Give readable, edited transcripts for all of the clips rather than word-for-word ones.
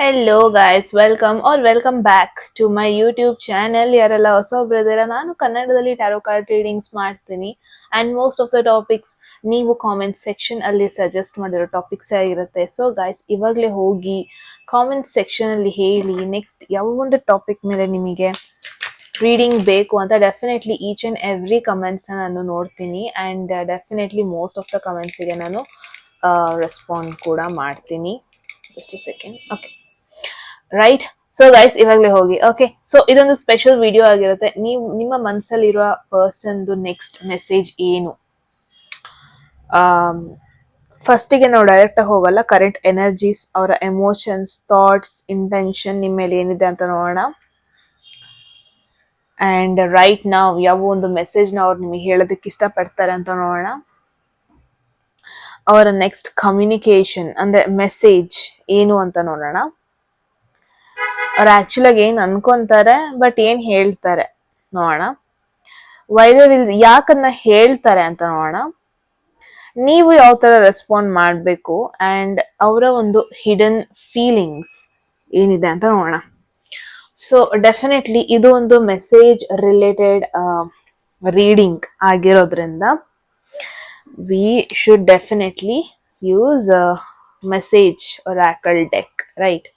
Hello guys, welcome back to my YouTube channel. ಯಾರೆಲ್ಲ ಹೊಸೊಬ್ರಿದ್ದೀರಾ, ನಾನು ಕನ್ನಡದಲ್ಲಿ ಟ್ಯಾರೋ ಕಾರ್ಡ್ ರೀಡಿಂಗ್ಸ್ ಮಾಡ್ತೀನಿ and most of the topics ನೀವು ಕಾಮೆಂಟ್ ಸೆಕ್ಷನ್ ಅಲ್ಲಿ ಸಜೆಸ್ಟ್ ಮಾಡಿರೋ ಟಾಪಿಕ್ಸ್ ಆಗಿರುತ್ತೆ. ಸೊ ಗೈಸ್, ಇವಾಗಲೇ ಹೋಗಿ ಕಾಮೆಂಟ್ ಸೆಕ್ಷನ್ ಅಲ್ಲಿ ಹೇಳಿ ನೆಕ್ಸ್ಟ್ ಯಾವ ಒಂದು ಟಾಪಿಕ್ ಮೇಲೆ ನಿಮಗೆ ರೀಡಿಂಗ್ ಬೇಕು ಅಂತ. ಡೆಫಿನೆಟ್ಲಿ ಈಚ್ ಆ್ಯಂಡ್ ಎವ್ರಿ ಕಮೆಂಟ್ಸ್ನ ನಾನು ನೋಡ್ತೀನಿ and definitely most of the ಕಮೆಂಟ್ಸಿಗೆ ನಾನು ರೆಸ್ಪಾಂಡ್ ಕೂಡ ಮಾಡ್ತೀನಿ. Just a second. Okay, right. So guys, ಇವಾಗಲೇ ಹೋಗಿ. ಓಕೆ, ಸೊ ಇದೊಂದು ಸ್ಪೆಷಲ್ ವಿಡಿಯೋ ಆಗಿರುತ್ತೆ. ನೀವು ನಿಮ್ಮ ಮನಸ್ಸಲ್ಲಿರುವ ಪರ್ಸನ್ದು ನೆಕ್ಸ್ಟ್ ಮೆಸೇಜ್ ಏನು? ಫಸ್ಟಿಗೆ ನಾವು ಡೈರೆಕ್ಟ್ ಹೋಗಲ್ಲ. ಕರೆಂಟ್ ಎನರ್ಜೀಸ್, ಅವರ ಎಮೋಷನ್ಸ್, ಥಾಟ್ಸ್, ಇಂಟೆನ್ಷನ್ ನಿಮ್ಮ ಮೇಲೆ ಏನಿದೆ ಅಂತ ನೋಡೋಣ. ಆ್ಯಂಡ್ ರೈಟ್ ನಾವು ಯಾವ ಒಂದು ಮೆಸೇಜ್ನ ಅವ್ರು ನಿಮಗೆ ಹೇಳೋದಕ್ಕೆ ಇಷ್ಟಪಡ್ತಾರೆ ಅಂತ ನೋಡೋಣ. ಅವರ ನೆಕ್ಸ್ಟ್ ಕಮ್ಯುನಿಕೇಶನ್ ಅಂದ್ರೆ ಮೆಸೇಜ್ ಏನು ಅಂತ ನೋಡೋಣ. ಅವ್ರು ಆಕ್ಚುಲಾಗಿ ಏನ್ ಅನ್ಕೊಂತಾರೆ, ಬಟ್ ಏನ್ ಹೇಳ್ತಾರೆ ನೋಡೋಣ. ಯಾಕನ್ನ ಹೇಳ್ತಾರೆ ಅಂತ ನೋಡೋಣ. ನೀವು ಯಾವ ತರ ರೆಸ್ಪಾಂಡ್ ಮಾಡಬೇಕು ಅಂಡ್ ಅವರ ಒಂದು ಹಿಡನ್ ಫೀಲಿಂಗ್ಸ್ ಏನಿದೆ ಅಂತ ನೋಡೋಣ. ಸೊ ಡೆಫಿನೆಟ್ಲಿ ಇದು ಒಂದು ಮೆಸೇಜ್ ರಿಲೇಟೆಡ್ ರೀಡಿಂಗ್ ಆಗಿರೋದ್ರಿಂದ we should definitely use message oracle deck, right?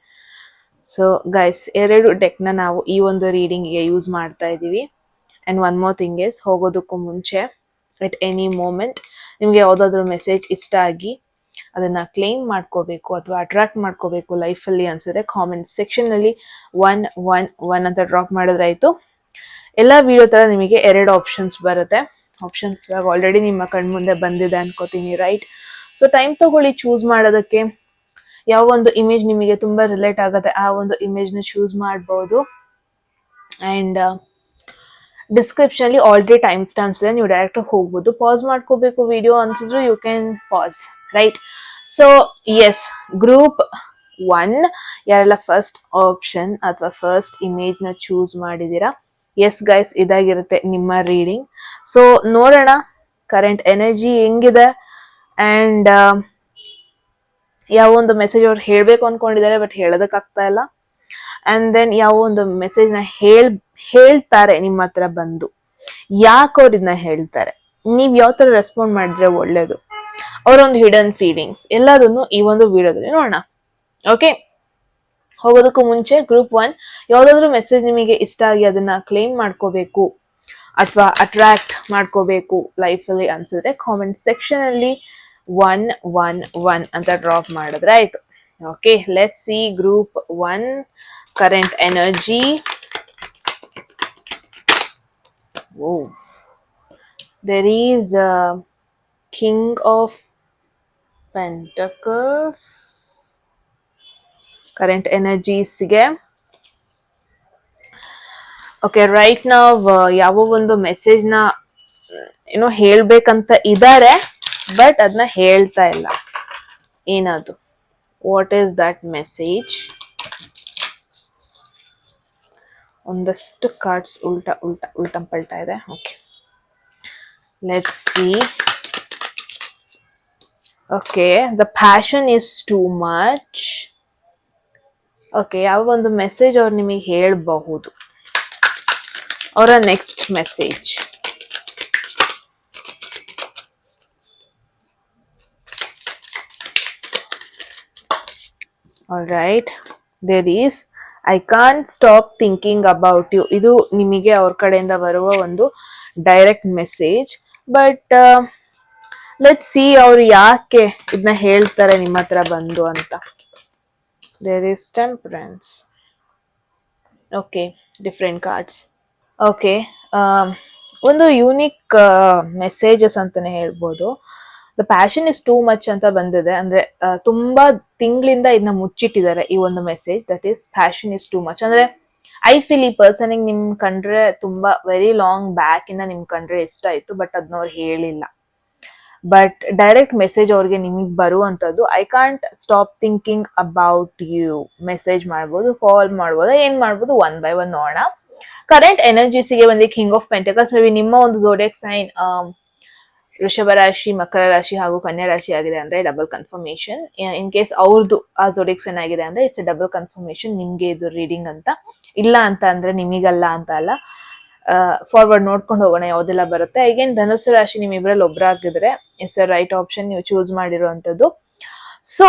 So guys, ಎರಡು ಡೆಕ್ನ ನಾವು ಈ ಒಂದು ರೀಡಿಂಗಿಗೆ ಯೂಸ್ ಮಾಡ್ತಾ ಇದ್ದೀವಿ. And one more thing is, ಹೋಗೋದಕ್ಕೂ ಮುಂಚೆ ಎಟ್ ಎನಿ ಮೂಮೆಂಟ್ ನಿಮಗೆ ಯಾವುದಾದ್ರೂ ಮೆಸೇಜ್ ಇಷ್ಟ ಆಗಿ ಅದನ್ನು ಕ್ಲೇಮ್ ಮಾಡ್ಕೋಬೇಕು ಅಥವಾ ಅಟ್ರಾಕ್ಟ್ ಮಾಡ್ಕೋಬೇಕು ಲೈಫಲ್ಲಿ ಅನ್ಸಿದ್ರೆ ಕಾಮೆಂಟ್ ಸೆಕ್ಷನಲ್ಲಿ 111 ಅಂತ ಡ್ರಾಪ್ ಮಾಡಿದ್ರೆ ಆಯಿತು. ಎಲ್ಲ ವಿಡಿಯೋ ಥರ ನಿಮಗೆ 2 ಆಪ್ಷನ್ಸ್ ಬರುತ್ತೆ. ಆಪ್ಷನ್ಸ್ ಆಲ್ರೆಡಿ ನಿಮ್ಮ ಕಣ್ಮುಂದೆ ಬಂದಿದೆ ಅನ್ಕೋತೀನಿ, ರೈಟ್? ಸೊ ಟೈಮ್ ತಗೊಳ್ಳಿ ಚೂಸ್ ಮಾಡೋದಕ್ಕೆ. ಯಾವ ಒಂದು ಇಮೇಜ್ ನಿಮಗೆ ತುಂಬಾ ರಿಲೇಟ್ ಆಗುತ್ತೆ ಆ ಒಂದು ಇಮೇಜ್ನ ಚೂಸ್ ಮಾಡ್ಬೋದು. ಆ್ಯಂಡ್ ಡಿಸ್ಕ್ರಿಪ್ಷನ್ ಅಲ್ಲಿ ಆಲ್ರೆಡಿ ಟೈಮ್ ಸ್ಟಾಂಪ್ಸ್ ಇದೆ, ನೀವು ಡೈರೆಕ್ಟ್ ಹೋಗ್ಬೋದು. ಪಾಸ್ ಮಾಡ್ಕೋಬೇಕು ವಿಡಿಯೋ ಅನ್ಸಿದ್ರು you can pass, right? So yes, group 1 ಯಾರೆಲ್ಲ ಫಸ್ಟ್ ಆಪ್ಷನ್ ಅಥವಾ ಫಸ್ಟ್ ಇಮೇಜ್ನ ಚೂಸ್ ಮಾಡಿದ್ದೀರಾ, ಎಸ್ ಗೈಸ್, ಇದಾಗಿರುತ್ತೆ ನಿಮ್ಮ ರೀಡಿಂಗ್. ಸೊ ನೋಡೋಣ ಕರೆಂಟ್ ಎನರ್ಜಿ ಹೆಂಗಿದೆ ಆ್ಯಂಡ್ ಯಾವ ಒಂದು ಮೆಸೇಜ್ ಅವ್ರು ಹೇಳಬೇಕು ಅನ್ಕೊಂಡಿದ್ದಾರೆ ಬಟ್ ಹೇಳೋದಕ್ಕಾಗ್ತಾ ಇಲ್ಲ. ಆ್ಯಂಡ್ ದೆನ್ ಯಾವ ಒಂದು ಮೆಸೇಜ್ನ ಹೇಳ್ತಾರೆ ನಿಮ್ಮ ಹತ್ರ ಬಂದು, ಯಾಕೆ ಅವ್ರು ಇದನ್ನ ಹೇಳ್ತಾರೆ, ನೀವು ಯಾವ ಥರ ರೆಸ್ಪಾಂಡ್ ಮಾಡಿದ್ರೆ ಒಳ್ಳೇದು, ಅವರೊಂದು ಹಿಡನ್ ಫೀಲಿಂಗ್ಸ್ ಎಲ್ಲದನ್ನು ಈ ಒಂದು ವಿಡಿಯೋದಲ್ಲಿ ನೋಡೋಣ. ಓಕೆ, ಹೋಗೋದಕ್ಕೂ ಮುಂಚೆ ಗ್ರೂಪ್ 1 ಯಾವುದಾದ್ರೂ ಮೆಸೇಜ್ ನಿಮಗೆ ಇಷ್ಟ ಆಗಿ ಅದನ್ನ ಕ್ಲೇಮ್ ಮಾಡ್ಕೋಬೇಕು ಅಥವಾ ಅಟ್ರಾಕ್ಟ್ ಮಾಡ್ಕೋಬೇಕು ಲೈಫಲ್ಲಿ ಅನ್ಸಿದ್ರೆ ಕಾಮೆಂಟ್ ಸೆಕ್ಷನ್ ಅಲ್ಲಿ 111 ಅಂತ ಡ್ರಾಪ್ ಮಾಡಿದ್ರೆ ಆಯ್ತು. Okay, let's see group 1 current energy. There is king of pentacles current ಎನರ್ಜೀಸ್ಗೆ. ಓಕೆ, ರೈಟ್ ನಾವು ಯಾವ ಒಂದು ಮೆಸೇಜ್ನ ಏನೋ ಹೇಳ್ಬೇಕಂತ ಇದ್ದಾರೆ ಬಟ್ ಅದನ್ನ ಹೇಳ್ತಾ ಇಲ್ಲ. ಏನದು? What is that message? ಒಂದಷ್ಟು ಕಾರ್ಡ್ಸ್ ಉಲ್ಟಂಪಲ್ಟಾ ಇದೆ. Okay, let's see. Okay, the passion is too much. Okay, ಯಾವ ಒಂದು ಮೆಸೇಜ್ ಅವ್ರು ನಿಮಗೆ ಹೇಳಬಹುದು, ಅವರ next message. All right, there is I can't stop thinking about you. ಇದು ನಿಮಗೆ ಅವ್ರ ಕಡೆಯಿಂದ ಬರುವ ಒಂದು direct message. But let's see ಅವ್ರು ಯಾಕೆ ಇದನ್ನ ಹೇಳ್ತಾರೆ ನಿಮ್ಮ ಹತ್ರ ಬಂದು ಅಂತ. There is temperance. Okay, different cards. Okay, ಒಂದು ಯೂನಿಕ್ ಮೆಸೇಜಸ್ ಅಂತಾನೆ ಹೇಳ್ಬೋದು. The passion is too much ಅಂತ ಬಂದಿದೆ, ಅಂದ್ರೆ ತುಂಬಾ ತಿಂಗಳಿಂದ ಇದನ್ನ ಮುಚ್ಚಿಟ್ಟಿದ್ದಾರೆ ಈ ಒಂದು message. That is passion is too much ಅಂದ್ರೆ ಐ ಫೀಲ್ ಈ ಪರ್ಸನಿಗೆ ನಿಮ್ ಕಂಡ್ರೆ ತುಂಬಾ ವೆರಿ ಲಾಂಗ್ ಬ್ಯಾಕ್ ಇಂದ ನಿಮ್ ಕಂಡ್ರೆ ಇಷ್ಟ ಆಯ್ತು, ಬಟ್ ಅದನ್ನ ಅವ್ರು ಹೇಳಿಲ್ಲ. ಬಟ್ ಡೈರೆಕ್ಟ್ ಮೆಸೇಜ್ ಅವ್ರಿಗೆ ನಿಮಗೆ ಬರುವಂತದ್ದು I can't stop thinking about you. Message ಮಾಡ್ಬೋದು, ಕಾಲ್ ಮಾಡ್ಬೋದು, ಏನ್ ಮಾಡ್ಬೋದು, 1 by 1 ನೋಡೋಣ. ಕರೆಂಟ್ ಎನರ್ಜೀಸಿಗೆ ಬಂದಿ king of pentacles. May be ನಿಮ್ಮ ಒಂದು ಝೋಡಿಯಾಕ್ ಸೈನ್ ವೃಷಭ ರಾಶಿ, ಮಕರ ರಾಶಿ ಹಾಗೂ ಕನ್ಯಾ ರಾಶಿ ಆಗಿದೆ ಅಂದ್ರೆ ಡಬಲ್ ಕನ್ಫರ್ಮೇಶನ್. ಇನ್ ಕೇಸ್ ಅವ್ರದ್ದು ಆ ಜೋಡಿಕ್ಸ್ ಏನಾಗಿದೆ ಅಂದ್ರೆ ಇಟ್ಸ್ ಡಬಲ್ ಕನ್ಫರ್ಮೇಶನ್ ನಿಮ್ಗೆ ಇದು ರೀಡಿಂಗ್ ಅಂತ. ಇಲ್ಲ ಅಂತ ಅಂದ್ರೆ ನಿಮಗಲ್ಲ ಅಂತ ಅಲ್ಲ. ಫಾರ್ವರ್ಡ್ ನೋಡ್ಕೊಂಡು ಹೋಗೋಣ ಯಾವ್ದೆಲ್ಲ ಬರುತ್ತೆ. ಅಗೇನ್ ಧನುಸ್ಸು ರಾಶಿ ನಿಮ್ಮಿಬ್ರಲ್ಲಿ ಒಬ್ಬರಾಗಿದ್ರೆ ಇಟ್ಸ್ ಅ ರೈಟ್ ಆಪ್ಷನ್ ನೀವು ಚೂಸ್ ಮಾಡಿರುವಂತದ್ದು. ಸೊ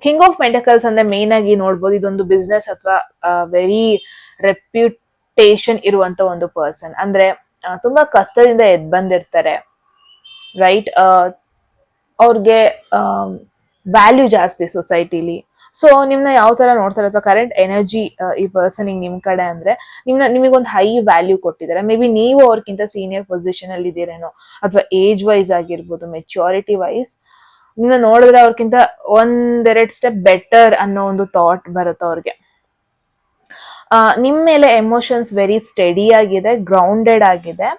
ಕಿಂಗ್ ಆಫ್ ಪೆಂಟಕಲ್ಸ್ ಅಂದ್ರೆ ಮೇನ್ ಆಗಿ ನೋಡ್ಬೋದು ಇದೊಂದು ಬಿಸ್ನೆಸ್ ಅಥವಾ ವೆರಿ ರೆಪ್ಯೂಟೇಷನ್ ಇರುವಂತ ಒಂದು ಪರ್ಸನ್. ಅಂದ್ರೆ ತುಂಬಾ ಕಷ್ಟದಿಂದ ಎದ್ ಬಂದಿರ್ತಾರೆ, ರೈಟ್. ಅವ್ರಿಗೆ ವ್ಯಾಲ್ಯೂ ಜಾಸ್ತಿ ಸೊಸೈಟಿಲಿ. ಸೊ ನಿಮ್ನ ಯಾವ ತರ ನೋಡ್ತಾರೆ ಅಥವಾ ಕರೆಂಟ್ ಎನರ್ಜಿ ಈ ಪರ್ಸನ್ ನಿಮ್ ಕಡೆ ಅಂದ್ರೆ ನಿಮಗೊಂದು ಹೈ ವ್ಯಾಲ್ಯೂ ಕೊಟ್ಟಿದ್ದಾರೆ. ಮೇ ಬಿ ನೀವು ಅವ್ರಿಗಿಂತ ಸೀನಿಯರ್ ಪೊಸಿಷನ್ ಅಲ್ಲಿ ಇದ್ದೀರೇನೋ, ಅಥವಾ ಏಜ್ ವೈಸ್ ಆಗಿರ್ಬೋದು, ಮೆಚ್ಯೂರಿಟಿ ವೈಸ್ ನಿಮ್ನ ನೋಡಿದ್ರೆ ಅವ್ರಿಗಿಂತ ಒಂದೆರಡು ಸ್ಟೆಪ್ ಬೆಟರ್ ಅನ್ನೋ ಒಂದು ಥಾಟ್ ಬರುತ್ತೆ ಅವ್ರಿಗೆ. ನಿಮ್ ಮೇಲೆ ಎಮೋಷನ್ಸ್ ವೆರಿ ಸ್ಟಡಿ ಆಗಿದೆ, ಗ್ರೌಂಡೆಡ್ ಆಗಿದೆ,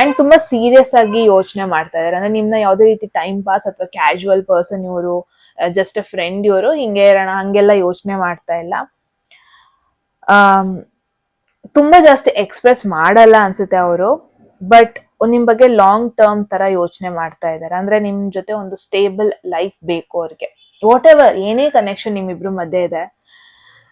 ಅಂಡ್ ತುಂಬಾ ಸೀರಿಯಸ್ ಆಗಿ ಯೋಚನೆ ಮಾಡ್ತಾ ಇದಾರೆ. ಅಂದ್ರೆ ನಿಮ್ನ ಯಾವ್ದೇ ರೀತಿ ಟೈಮ್ ಪಾಸ್ ಅಥವಾ ಕ್ಯಾಶುವಲ್ ಪರ್ಸನ್ ಇವರು, ಜಸ್ಟ್ ಅ ಫ್ರೆಂಡ್ ಇವರು, ಹಿಂಗೆ ಇರೋಣ ಹಂಗೆಲ್ಲ ಯೋಚನೆ ಮಾಡ್ತಾ ಇಲ್ಲ. ತುಂಬಾ ಜಾಸ್ತಿ ಎಕ್ಸ್ಪ್ರೆಸ್ ಮಾಡಲ್ಲ ಅನ್ಸುತ್ತೆ ಅವರು, ಬಟ್ ನಿಮ್ ಬಗ್ಗೆ ಲಾಂಗ್ ಟರ್ಮ್ ತರ ಯೋಚನೆ ಮಾಡ್ತಾ ಇದ್ದಾರೆ. ಅಂದ್ರೆ ನಿಮ್ ಜೊತೆ ಒಂದು ಸ್ಟೇಬಲ್ ಲೈಫ್ ಬೇಕು ಅವ್ರಿಗೆ. ವಾಟ್ ಎವರ್ ಏನೇ ಕನೆಕ್ಷನ್ ನಿಮ್ಮಿಬ್ರು ಮಧ್ಯೆ ಇದೆ,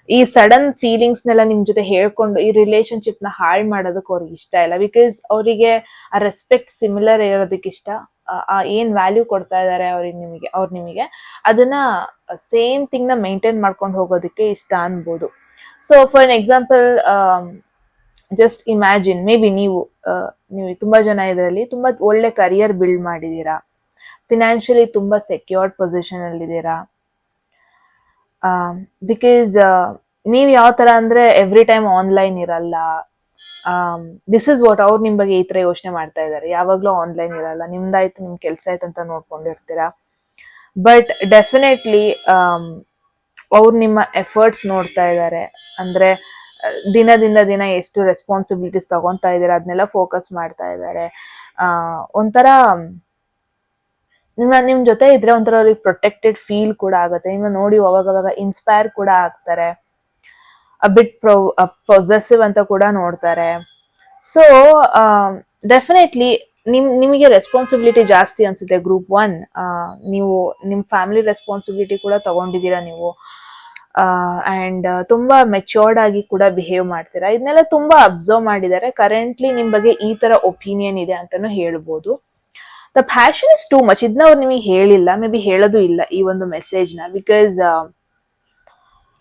ಈ ಸಡನ್ ಫೀಲಿಂಗ್ಸ್ ನೆಲ್ಲ ನಿಮ್ ಜೊತೆ ಹೇಳ್ಕೊಂಡು ಈ ರಿಲೇಶನ್ಶಿಪ್ ನ ಹಾಳು ಮಾಡೋದಕ್ಕೆ ಅವ್ರಿಗೆ ಇಷ್ಟ ಇಲ್ಲ. ಬಿಕಾಸ್ ಅವರಿಗೆ ಆ ರೆಸ್ಪೆಕ್ಟ್ ಸಿಮಿಲರ್ ಇರೋದಕ್ಕೆ ಇಷ್ಟ. ಏನ್ ವ್ಯಾಲ್ಯೂ ಕೊಡ್ತಾ ಇದಾರೆ ಅವ್ರು ನಿಮಗೆ ಅದನ್ನ ಸೇಮ್ ಥಿಂಗ್ ನ ಮೇಂಟೈನ್ ಮಾಡ್ಕೊಂಡು ಹೋಗೋದಕ್ಕೆ ಇಷ್ಟ ಅನ್ಬೋದು. So for an example, just imagine, may be ನೀವು ತುಂಬಾ ಜನ ಇದರಲ್ಲಿ ತುಂಬಾ ಒಳ್ಳೆ ಕರಿಯರ್ ಬಿಲ್ಡ್ ಮಾಡಿದೀರಾ, ಫಿನಾನ್ಷಿಯಲಿ ತುಂಬಾ ಸೆಕ್ಯೂರ್ಡ್ ಪೊಸಿಷನ್ ಅಲ್ಲಿ ಇದ್ದೀರಾ. ಬಿಕಾಸ್ ನೀವ್ ಯಾವ ತರ ಅಂದ್ರೆ ಎವ್ರಿ ಟೈಮ್ ಆನ್ಲೈನ್ ಇರಲ್ಲ. ದಿಸ್ ಇಸ್ ವಾಟ್ ಅವ್ರು ನಿಮ್ ಬಗ್ಗೆ ಈ ತರ ಯೋಚನೆ ಮಾಡ್ತಾ ಇದಾರೆ. ಯಾವಾಗ್ಲೂ ಆನ್ಲೈನ್ ಇರಲ್ಲ, ನಿಮ್ದಾಯ್ತು ನಿಮ್ ಕೆಲ್ಸ ಆಯ್ತು ಅಂತ ನೋಡ್ಕೊಂಡಿರ್ತೀರಾ. ಬಟ್ ಡೆಫಿನೆಟ್ಲಿ ಅವ್ರು ನಿಮ್ಮ ಎಫರ್ಟ್ಸ್ ನೋಡ್ತಾ ಇದ್ದಾರೆ. ಅಂದ್ರೆ ದಿನ ಎಷ್ಟು ರೆಸ್ಪಾನ್ಸಿಬಿಲಿಟೀಸ್ ತಗೊಂತಾ ಇದಾರೆ ಅದನ್ನೆಲ್ಲ ಫೋಕಸ್ ಮಾಡ್ತಾ ಇದ್ದಾರೆ. ಒಂಥರ ನಿಮ್ ಜೊತೆ ಇದ್ರೆ ಒಂಥರ ಅವ್ರಿಗೆ ಪ್ರೊಟೆಕ್ಟೆಡ್ ಫೀಲ್ ಕೂಡ ಆಗುತ್ತೆ. ನಿಮ್ಮ ನೋಡಿ ಅವಾಗ ಇನ್ಸ್ಪೈರ್ ಕೂಡ ಆಗ್ತಾರೆ, ಬಿಟ್ ಪೊಸೆಸಿವ್ ಅಂತ ಕೂಡ ನೋಡ್ತಾರೆ. ಸೊ ಡೆಫಿನೆಟ್ಲಿ ನಿಮಗೆ ರೆಸ್ಪಾನ್ಸಿಬಿಲಿಟಿ ಜಾಸ್ತಿ ಅನ್ಸುತ್ತೆ. ಗ್ರೂಪ್ 1 ನೀವು ನಿಮ್ ಫ್ಯಾಮಿಲಿ ರೆಸ್ಪಾನ್ಸಿಬಿಲಿಟಿ ಕೂಡ ತಗೊಂಡಿದ್ದೀರಾ ನೀವು, ಅಂಡ್ ತುಂಬಾ ಮೆಚ್ಯೂರ್ಡ್ ಆಗಿ ಕೂಡ ಬಿಹೇವ್ ಮಾಡ್ತೀರಾ. ಇದನ್ನೆಲ್ಲ ತುಂಬಾ ಅಬ್ಸರ್ವ್ ಮಾಡಿದ್ದಾರೆ. ಕರೆಂಟ್ಲಿ ನಿಮ್ ಬಗ್ಗೆ ಈ ತರ ಒಪಿನಿಯನ್ ಇದೆ ಅಂತಾನು ಹೇಳ್ಬೋದು. The passion is too much. ಇದನ್ನ ಅವ್ರು ನಿಮಗೆ ಹೇಳಿಲ್ಲ, ಮೇ ಬಿ ಹೇಳೋದು ಇಲ್ಲ ಈ ಒಂದು ಮೆಸೇಜ್ ನ. ಬಿಕಾಸ್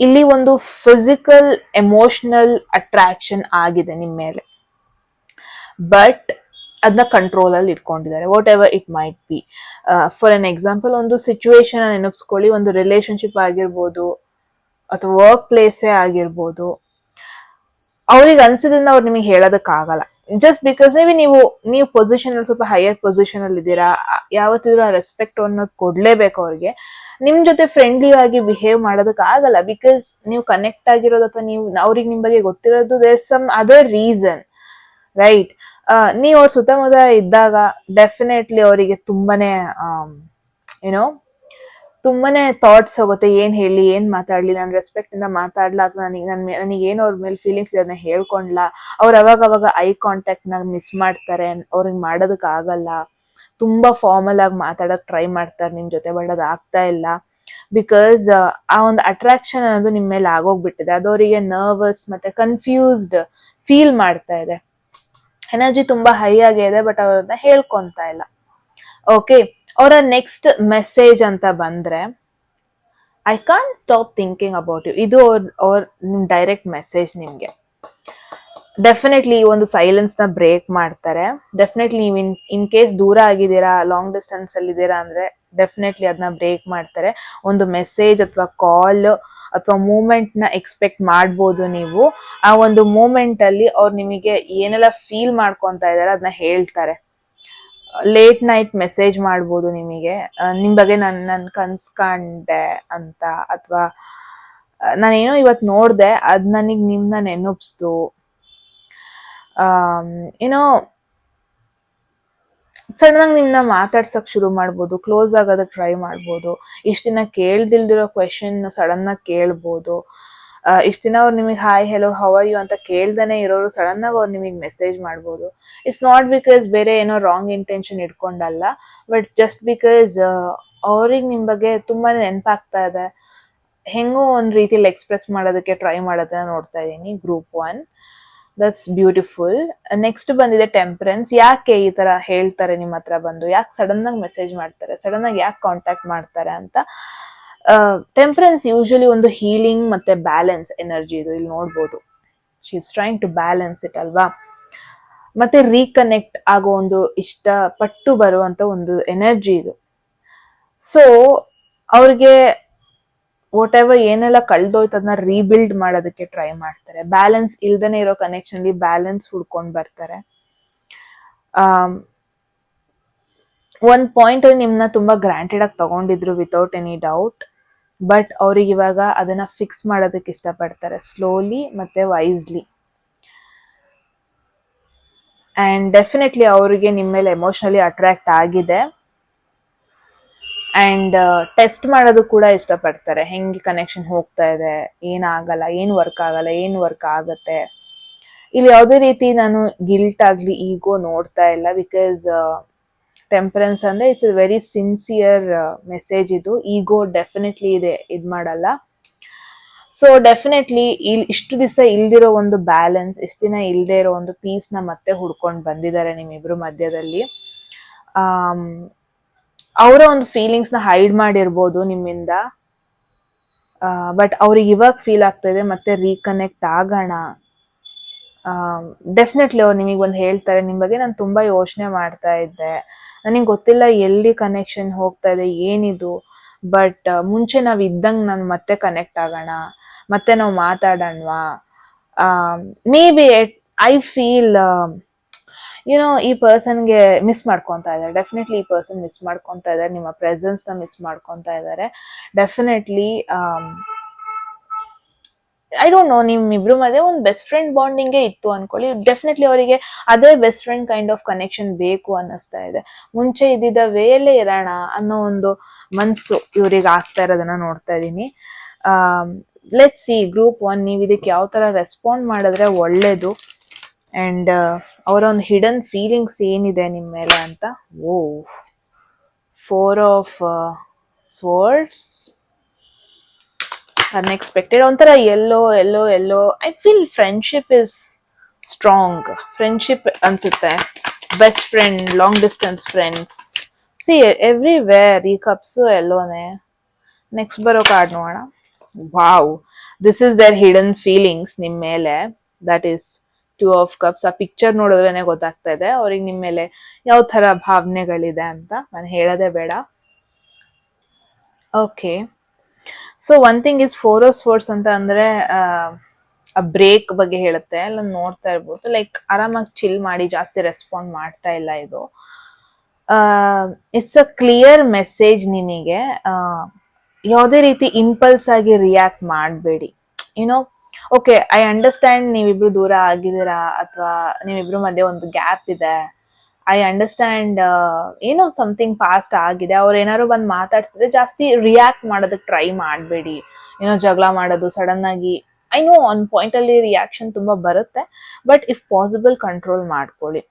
ಇಲ್ಲಿ ಒಂದು ಫಿಸಿಕಲ್ ಎಮೋಷನಲ್ ಅಟ್ರಾಕ್ಷನ್ ಆಗಿದೆ ನಿಮ್ ಮೇಲೆ, ಬಟ್ ಅದನ್ನ ಕಂಟ್ರೋಲ್ ಅಲ್ಲಿ ಇಟ್ಕೊಂಡಿದ್ದಾರೆ. What ever it might be. For an example, ಒಂದು ಸಿಚುವೇಶನ್ ನೆನಪಿಸ್ಕೊಳ್ಳಿ. ಒಂದು ರಿಲೇಶನ್ಶಿಪ್ ಆಗಿರ್ಬೋದು ಅಥವಾ ವರ್ಕ್ ಪ್ಲೇಸೇ ಆಗಿರ್ಬೋದು, ಅವ್ರಿಗೆ ಅನ್ಸಿದ್ರಿಂದ ಅವ್ರು ನಿಮಗೆ ಹೇಳೋದಕ್ಕಾಗಲ್ಲ. ಜಸ್ಟ್ ಬಿಕಾಸ್ ಮೇ ಬಿ ನೀವು ಪೊಸಿಷನ್ ಅಲ್ಲಿ ಸ್ವಲ್ಪ ಹೈಯರ್ ಪೊಸಿಷನ್ ಅಲ್ಲಿ ಇದ್ದೀರಾ. ಯಾವತ್ತಿದ್ರು ಆ ರೆಸ್ಪೆಕ್ಟ್ ಅನ್ನೋದು ಕೊಡ್ಲೇಬೇಕು ಅವ್ರಿಗೆ. ನಿಮ್ ಜೊತೆ ಫ್ರೆಂಡ್ಲಿ ಆಗಿ ಬಿಹೇವ್ ಮಾಡೋದಕ್ಕೆ ಆಗಲ್ಲ. ಬಿಕಾಸ್ ನೀವು ಕನೆಕ್ಟ್ ಆಗಿರೋದು ಅಥವಾ ನೀವು ಅವ್ರಿಗೆ ನಿಮ್ ಬಗ್ಗೆ ಗೊತ್ತಿರೋದು there some other reason, right. ನೀವು ಅವ್ರ ಸುತ್ತಮುತ್ತ ಇದ್ದಾಗ ಡೆಫಿನೆಟ್ಲಿ ಅವರಿಗೆ ತುಂಬಾನೇ ಥಾಟ್ಸ್ ಹೋಗುತ್ತೆ. ಏನ್ ಹೇಳಿ, ಏನ್ ಮಾತಾಡ್ಲಿ, ನಾನು ರೆಸ್ಪೆಕ್ಟ್ ಇಂದ ಮಾತಾಡ್ಲಾ ಅಥವಾ ನನಗೆ ಏನು ಅವ್ರ ಮೇಲೆ ಫೀಲಿಂಗ್ಸ್ ಇದೆ ಅದನ್ನ ಹೇಳ್ಕೊಂಡ್ಲಾ. ಅವ್ರು ಅವಾಗ ಐ ಕಾಂಟ್ಯಾಕ್ಟ್ ನ ಮಿಸ್ ಮಾಡ್ತಾರೆ, ಅವ್ರಿಗೆ ಮಾಡೋದಕ್ ಆಗಲ್ಲ. ತುಂಬಾ ಫಾರ್ಮಲ್ ಆಗಿ ಮಾತಾಡಕ್ ಟ್ರೈ ಮಾಡ್ತಾರೆ ನಿಮ್ ಜೊತೆ, ಬಟ್ ಅದು ಆಗ್ತಾ ಇಲ್ಲ. ಬಿಕಾಸ್ ಆ ಒಂದು ಅಟ್ರಾಕ್ಷನ್ ಅನ್ನೋದು ನಿಮ್ ಮೇಲೆ ಆಗೋಗ್ಬಿಟ್ಟಿದೆ. ಅದು ಅವರಿಗೆ ನರ್ವಸ್ ಮತ್ತೆ ಕನ್ಫ್ಯೂಸ್ಡ್ ಫೀಲ್ ಮಾಡ್ತಾ ಇದೆ. ಎನರ್ಜಿ ತುಂಬಾ ಹೈ ಆಗಿದೆ, ಬಟ್ ಅವ್ರನ್ನ ಹೇಳ್ಕೊಂತ ಇಲ್ಲ. ಓಕೆ, ಅವರ ನೆಕ್ಸ್ಟ್ ಮೆಸೇಜ್ ಅಂತ ಬಂದ್ರೆ, I can't stop thinking about you. ಇದು ಅವ್ರ ನಿಮ್ ಡೈರೆಕ್ಟ್ ಮೆಸೇಜ್ ನಿಮ್ಗೆ. ಡೆಫಿನೆಟ್ಲಿ ಈ ಒಂದು ಸೈಲೆನ್ಸ್ ನ ಬ್ರೇಕ್ ಮಾಡ್ತಾರೆ. ಡೆಫಿನೆಟ್ಲಿ ನೀವು ಇನ್ ಕೇಸ್ ದೂರ ಆಗಿದ್ದೀರಾ, ಲಾಂಗ್ ಡಿಸ್ಟೆನ್ಸ್ ಅಲ್ಲಿ ಇದ್ದೀರಾ ಅಂದ್ರೆ ಡೆಫಿನೆಟ್ಲಿ ಅದನ್ನ ಬ್ರೇಕ್ ಮಾಡ್ತಾರೆ. ಒಂದು ಮೆಸೇಜ್ ಅಥವಾ ಕಾಲ್ ಅಥವಾ ಮೂಮೆಂಟ್ ನ ಎಕ್ಸ್ಪೆಕ್ಟ್ ಮಾಡ್ಬೋದು ನೀವು. ಆ ಒಂದು ಮೂಮೆಂಟ್ ಅಲ್ಲಿ ಅವ್ರು ನಿಮಗೆ ಏನೆಲ್ಲ ಫೀಲ್ ಮಾಡ್ಕೊಂತ ಇದಾರೆ ಅದನ್ನ ಹೇಳ್ತಾರೆ. ಲೇಟ್ ನೈಟ್ ಮೆಸೇಜ್ ಮಾಡ್ಬೋದು ನಿಮಗೆ, ನಿಮ್ ಬಗ್ಗೆ ನನ್ ಕನ್ಸ್ಕಂಡೆ ಅಂತ, ಅಥವಾ ನಾನೇನೋ ಇವತ್ ನೋಡ್ದೆ ಅದ್ ನನಗ್ ನಿಮ್ನ ನೆನಪಿಸ್ತು. ಏನೋ ಸಡನ್ನಾಗಿ ನಿಮ್ನ ಮಾತಾಡ್ಸಕ್ ಶುರು ಮಾಡ್ಬೋದು, ಕ್ಲೋಸ್ ಆಗೋದಕ್ ಟ್ರೈ ಮಾಡ್ಬೋದು. ಇಷ್ಟ ದಿನ ಕೇಳ್ದಿಲ್ದಿರೋ ಕ್ವೆಶನ್ ಸಡನ್ ಆಗಿ ಕೇಳ್ಬೋದು. ಇಷ್ಟು ದಿನ ಅವ್ರು ನಿಮಗೆ hi hello how are you ಅಂತ ಕೇಳ್ದೇನೆ ಇರೋರು ಸಡನ್ ಆಗಿ ಅವ್ರು ನಿಮಗೆ ಮೆಸೇಜ್ ಮಾಡ್ಬೋದು. ಇಟ್ಸ್ ನಾಟ್ ಬಿಕಾಸ್ ಬೇರೆ ಏನೋ ರಾಂಗ್ ಇಂಟೆನ್ಷನ್ ಇಟ್ಕೊಂಡಲ್ಲ, ಬಟ್ ಜಸ್ಟ್ ಬಿಕಾಸ್ ಅವ್ರಿಗೆ ನಿಮ್ಮ ಬಗ್ಗೆ ತುಂಬಾ ನೆನಪಾಗ್ತಾ ಇದೆ, ಹೆಂಗೋ ಒಂದು ರೀತಿಯಲ್ಲಿ ಎಕ್ಸ್ಪ್ರೆಸ್ ಮಾಡೋದಕ್ಕೆ ಟ್ರೈ ಮಾಡೋದನ್ನ ನೋಡ್ತಾ ಇದ್ದೀನಿ. Group 1, that's beautiful. ನೆಕ್ಸ್ಟ್ ಬಂದಿದೆ ಟೆಂಪರೆನ್ಸ್. ಯಾಕೆ ಈ ತರ ಹೇಳ್ತಾರೆ ನಿಮ್ಮ ಹತ್ರ ಬಂದು, ಯಾಕೆ ಸಡನ್ ಆಗಿ ಮೆಸೇಜ್ ಮಾಡ್ತಾರೆ, ಸಡನ್ ಆಗಿ ಯಾಕೆ ಕಾಂಟ್ಯಾಕ್ಟ್ ಮಾಡ್ತಾರೆ ಅಂತ. ಟೆಂಪರೆನ್ಸ್ ಯೂಶಲಿ ಒಂದು ಹೀಲಿಂಗ್ ಮತ್ತೆ ಬ್ಯಾಲೆನ್ಸ್ ಎನರ್ಜಿ ಇದು. ಇಲ್ಲಿ ನೋಡ್ಬೋದು, she is trying to balance it ಅಲ್ವಾ. ಮತ್ತೆ ರೀಕನೆಕ್ಟ್ ಆಗೋ ಒಂದು ಇಷ್ಟಪಟ್ಟು ಬರುವಂತ ಒಂದು ಎನರ್ಜಿ ಇದು. ಸೊ ಅವ್ರಿಗೆ ವಾಟ್ ಎವರ್ ಏನೆಲ್ಲ ಕಳ್ದೋಯ್ತು ಅದನ್ನ ರೀಬಿಲ್ಡ್ ಮಾಡೋದಕ್ಕೆ ಟ್ರೈ ಮಾಡ್ತಾರೆ. ಬ್ಯಾಲೆನ್ಸ್ ಇಲ್ದೇನೆ ಇರೋ ಕನೆಕ್ಷನ್ ಅಲ್ಲಿ ಬ್ಯಾಲೆನ್ಸ್ ಹುಡ್ಕೊಂಡ್ ಬರ್ತಾರೆ. ಒಂದ್ ಪಾಯಿಂಟ್ ಅಲ್ಲಿ ನಿಮ್ನ ತುಂಬಾ ಗ್ರಾಂಟೆಡ್ ಆಗಿ ತಗೊಂಡಿದ್ರು ವಿತೌಟ್ ಎನಿ ಡೌಟ್, ಬಟ್ ಅವ್ರಿಗೆ ಇವಾಗ ಅದನ್ನ ಫಿಕ್ಸ್ ಮಾಡೋದಕ್ಕೆ ಇಷ್ಟಪಡ್ತಾರೆ, ಸ್ಲೋಲಿ ಮತ್ತೆ ವೈಸ್ಲಿ. ಅಂಡ್ ಡೆಫಿನೆಟ್ಲಿ ಅವರಿಗೆ ನಿಮ್ಮ ಮೇಲೆ ಎಮೋಷನಲಿ ಅಟ್ರಾಕ್ಟ್ ಆಗಿದೆ. ಅಂಡ್ ಟೆಸ್ಟ್ ಮಾಡೋದು ಕೂಡ ಇಷ್ಟಪಡ್ತಾರೆ, ಹೆಂಗೆ ಕನೆಕ್ಷನ್ ಹೋಗ್ತಾ ಇದೆ, ಏನಾಗಲ್ಲ, ಏನು ವರ್ಕ್ ಆಗಲ್ಲ, ಏನು ವರ್ಕ್ ಆಗತ್ತೆ. ಇಲ್ಲಿ ಯಾವುದೇ ರೀತಿ ನಾನು ಗಿಲ್ಟ್ ಆಗ್ಲಿ ಈಗೋ ನೋಡ್ತಾ ಇಲ್ಲ, ಬಿಕಾಸ್ ಟೆಂಪರೆನ್ಸ್ ಅಂದ್ರೆ it's A very sincere message ಇದು. ಈಗೋ ಡೆಫಿನೆಟ್ಲಿ ಇದೆ, ಇದ್ ಮಾಡಲ್ಲ. ಸೊ ಡೆಫಿನೆಟ್ಲಿ ಇಷ್ಟು ದಿವಸ ಇಲ್ದಿರೋ ಒಂದು ಬ್ಯಾಲೆನ್ಸ್, ಇಷ್ಟು ದಿನ ಇಲ್ದೇ ಇರೋ ಒಂದು ಪೀಸ್ ನ ಮತ್ತೆ ಹುಡ್ಕೊಂಡು ಬಂದಿದ್ದಾರೆ ನಿಮ್ಮಿಬ್ರು ಮಧ್ಯದಲ್ಲಿ. ಅವರ ಒಂದು ಫೀಲಿಂಗ್ಸ್ ನ ಹೈಡ್ ಮಾಡಿರ್ಬೋದು ನಿಮ್ಮಿಂದ, ಬಟ್ ಅವ್ರಿಗೆ ಇವಾಗ ಫೀಲ್ ಆಗ್ತಾ ಇದೆ ಮತ್ತೆ ರೀಕನೆಕ್ಟ್ ಆಗೋಣ. ಡೆಫಿನೆಟ್ಲಿ ಅವ್ರು ನಿಮಗೆ ಒಂದು ಹೇಳ್ತಾರೆ, ನಿಮ್ಮ ಬಗ್ಗೆ ನಾನು ತುಂಬಾ ಯೋಚನೆ ಮಾಡ್ತಾ ಇದ್ದೆ, ನನಗೆ ಗೊತ್ತಿಲ್ಲ ಎಲ್ಲಿ ಕನೆಕ್ಷನ್ ಹೋಗ್ತಾ ಇದೆ ಏನಿದು, ಬಟ್ ಮುಂಚೆ ನಾವ್ ಇದ್ದಂಗೆ ನಾನು ಮತ್ತೆ ಕನೆಕ್ಟ್ ಆಗೋಣ, ಮತ್ತೆ ನಾವು ಮಾತಾಡೋಣವಾ. Maybe I feel you know ಈ ಪರ್ಸನ್ಗೆ ಮಿಸ್ ಮಾಡ್ಕೊತಾ ಇದ್ದಾರೆ. ಡೆಫಿನೆಟ್ಲಿ ಈ ಪರ್ಸನ್ ಮಿಸ್ ಮಾಡ್ಕೊತಾ ಇದ್ದಾರೆ, ನಿಮ್ಮ ಪ್ರೆಸೆನ್ಸ್ ನ ಮಿಸ್ ಮಾಡ್ಕೊತಾ ಇದ್ದಾರೆ. ಡೆಫಿನೆಟ್ಲಿ ಐ ಡೋಂಟ್ ನೋ, ನಿಮ್ಮಿಬ್ರು ಮಧ್ಯೆ ಒಂದು ಬೆಸ್ಟ್ ಫ್ರೆಂಡ್ ಬಾಂಡಿಂಗೇ ಇತ್ತು ಅನ್ಕೊಳ್ಳಿ. ಡೆಫಿನೆಟ್ಲಿ ಅವರಿಗೆ ಅದೇ best friend kind of connection ಬೇಕು ಅನ್ನಿಸ್ತಾ ಇದೆ. ಮುಂಚೆ ಇದ್ದಿದ್ದ ವೇಲೇ ಇರೋಣ ಅನ್ನೋ ಒಂದು ಮನ್ಸು ಇವ್ರಿಗೆ ಆಗ್ತಾ ಇರೋದನ್ನ ನೋಡ್ತಾ ಇದ್ದೀನಿ. ಲೆಟ್ಸ್ ಸಿ ಗ್ರೂಪ್ 1, ನೀವು ಇದಕ್ಕೆ ಯಾವ ತರ ರೆಸ್ಪಾಂಡ್ ಮಾಡಿದ್ರೆ ಒಳ್ಳೇದು, ಅಂಡ್ ಅವರ ಒಂದು ಹಿಡನ್ ಫೀಲಿಂಗ್ಸ್ ಏನಿದೆ ನಿಮ್ಮ ಮೇಲೆ ಅಂತ. Oh, 4 of swords, unexpected. ಒಂಥರ ಎಲ್ಲೋ I feel friendship is strong. Friendship ಅನ್ಸುತ್ತೆ, best friend, long distance friends. See everywhere ಈ ಕಪ್ಸು ಎಲ್ಲೋನೆ. ನೆಕ್ಸ್ಟ್ ಬರೋ ಕಾರ್ಡ್ ನೋಡೋಣ. Wow, this is their hidden feelings ನಿಮ್ಮ ಮೇಲೆ. That is 2 of cups. ಆ ಪಿಕ್ಚರ್ ನೋಡಿದ್ರೇನೆ ಗೊತ್ತಾಗ್ತಾ ಇದೆ ಅವ್ರಿಗೆ ನಿಮ್ಮ ಮೇಲೆ ಯಾವ ತರ ಭಾವನೆಗಳಿದೆ ಅಂತ, ನಾನು ಹೇಳೋದೇ ಬೇಡ. Okay, so one thing is 4 of swords ಅಂತ ಅಂದ್ರೆ ಆ ಬ್ರೇಕ್ ಬಗ್ಗೆ ಹೇಳುತ್ತೆ. ಎಲ್ಲ ನೋಡ್ತಾ ಇರ್ಬೋದು, ಲೈಕ್ ಆರಾಮಾಗಿ ಚಿಲ್ ಮಾಡಿ, ಜಾಸ್ತಿ ರೆಸ್ಪಾಂಡ್ ಮಾಡ್ತಾ ಇಲ್ಲ ಇದು. ಇಟ್ಸ್ ಅ ಕ್ಲಿಯರ್ ಮೆಸೇಜ್ ನಿಮಗೆ. ಯಾವುದೇ ರೀತಿ ಇಂಪಲ್ಸ್ ಆಗಿ ರಿಯಾಕ್ಟ್ ಮಾಡಬೇಡಿ. ಯುನೋ, ಓಕೆ, ಐ ಅಂಡರ್ಸ್ಟ್ಯಾಂಡ್ ನೀವಿಬ್ರು ದೂರ ಆಗಿದ್ದೀರಾ, ಅಥವಾ ನೀವಿಬ್ರು ಮಧ್ಯೆ ಒಂದು ಗ್ಯಾಪ್ ಇದೆ. ಐ ಅಂಡರ್ಸ್ಟ್ಯಾಂಡ್ ಏನೋ ಸಮಥಿಂಗ್ ಪಾಸ್ಟ್ ಆಗಿದೆ. ಅವ್ರು ಏನಾದ್ರು ಬಂದು ಮಾತಾಡ್ತಿದ್ರೆ ಜಾಸ್ತಿ ರಿಯಾಕ್ಟ್ ಮಾಡೋದಕ್ಕೆ ಟ್ರೈ ಮಾಡಬೇಡಿ. ಏನೋ ಜಗಳ ಮಾಡೋದು ಸಡನ್ ಆಗಿ, ಐ ನೋ ಒಂದು ಪಾಯಿಂಟ್ ಅಲ್ಲಿ ರಿಯಾಕ್ಷನ್ ತುಂಬಾ ಬರುತ್ತೆ, ಬಟ್ ಇಫ್ ಪಾಸಿಬಲ್ ಕಂಟ್ರೋಲ್ ಮಾಡ್ಕೊಳ್ಳಿ.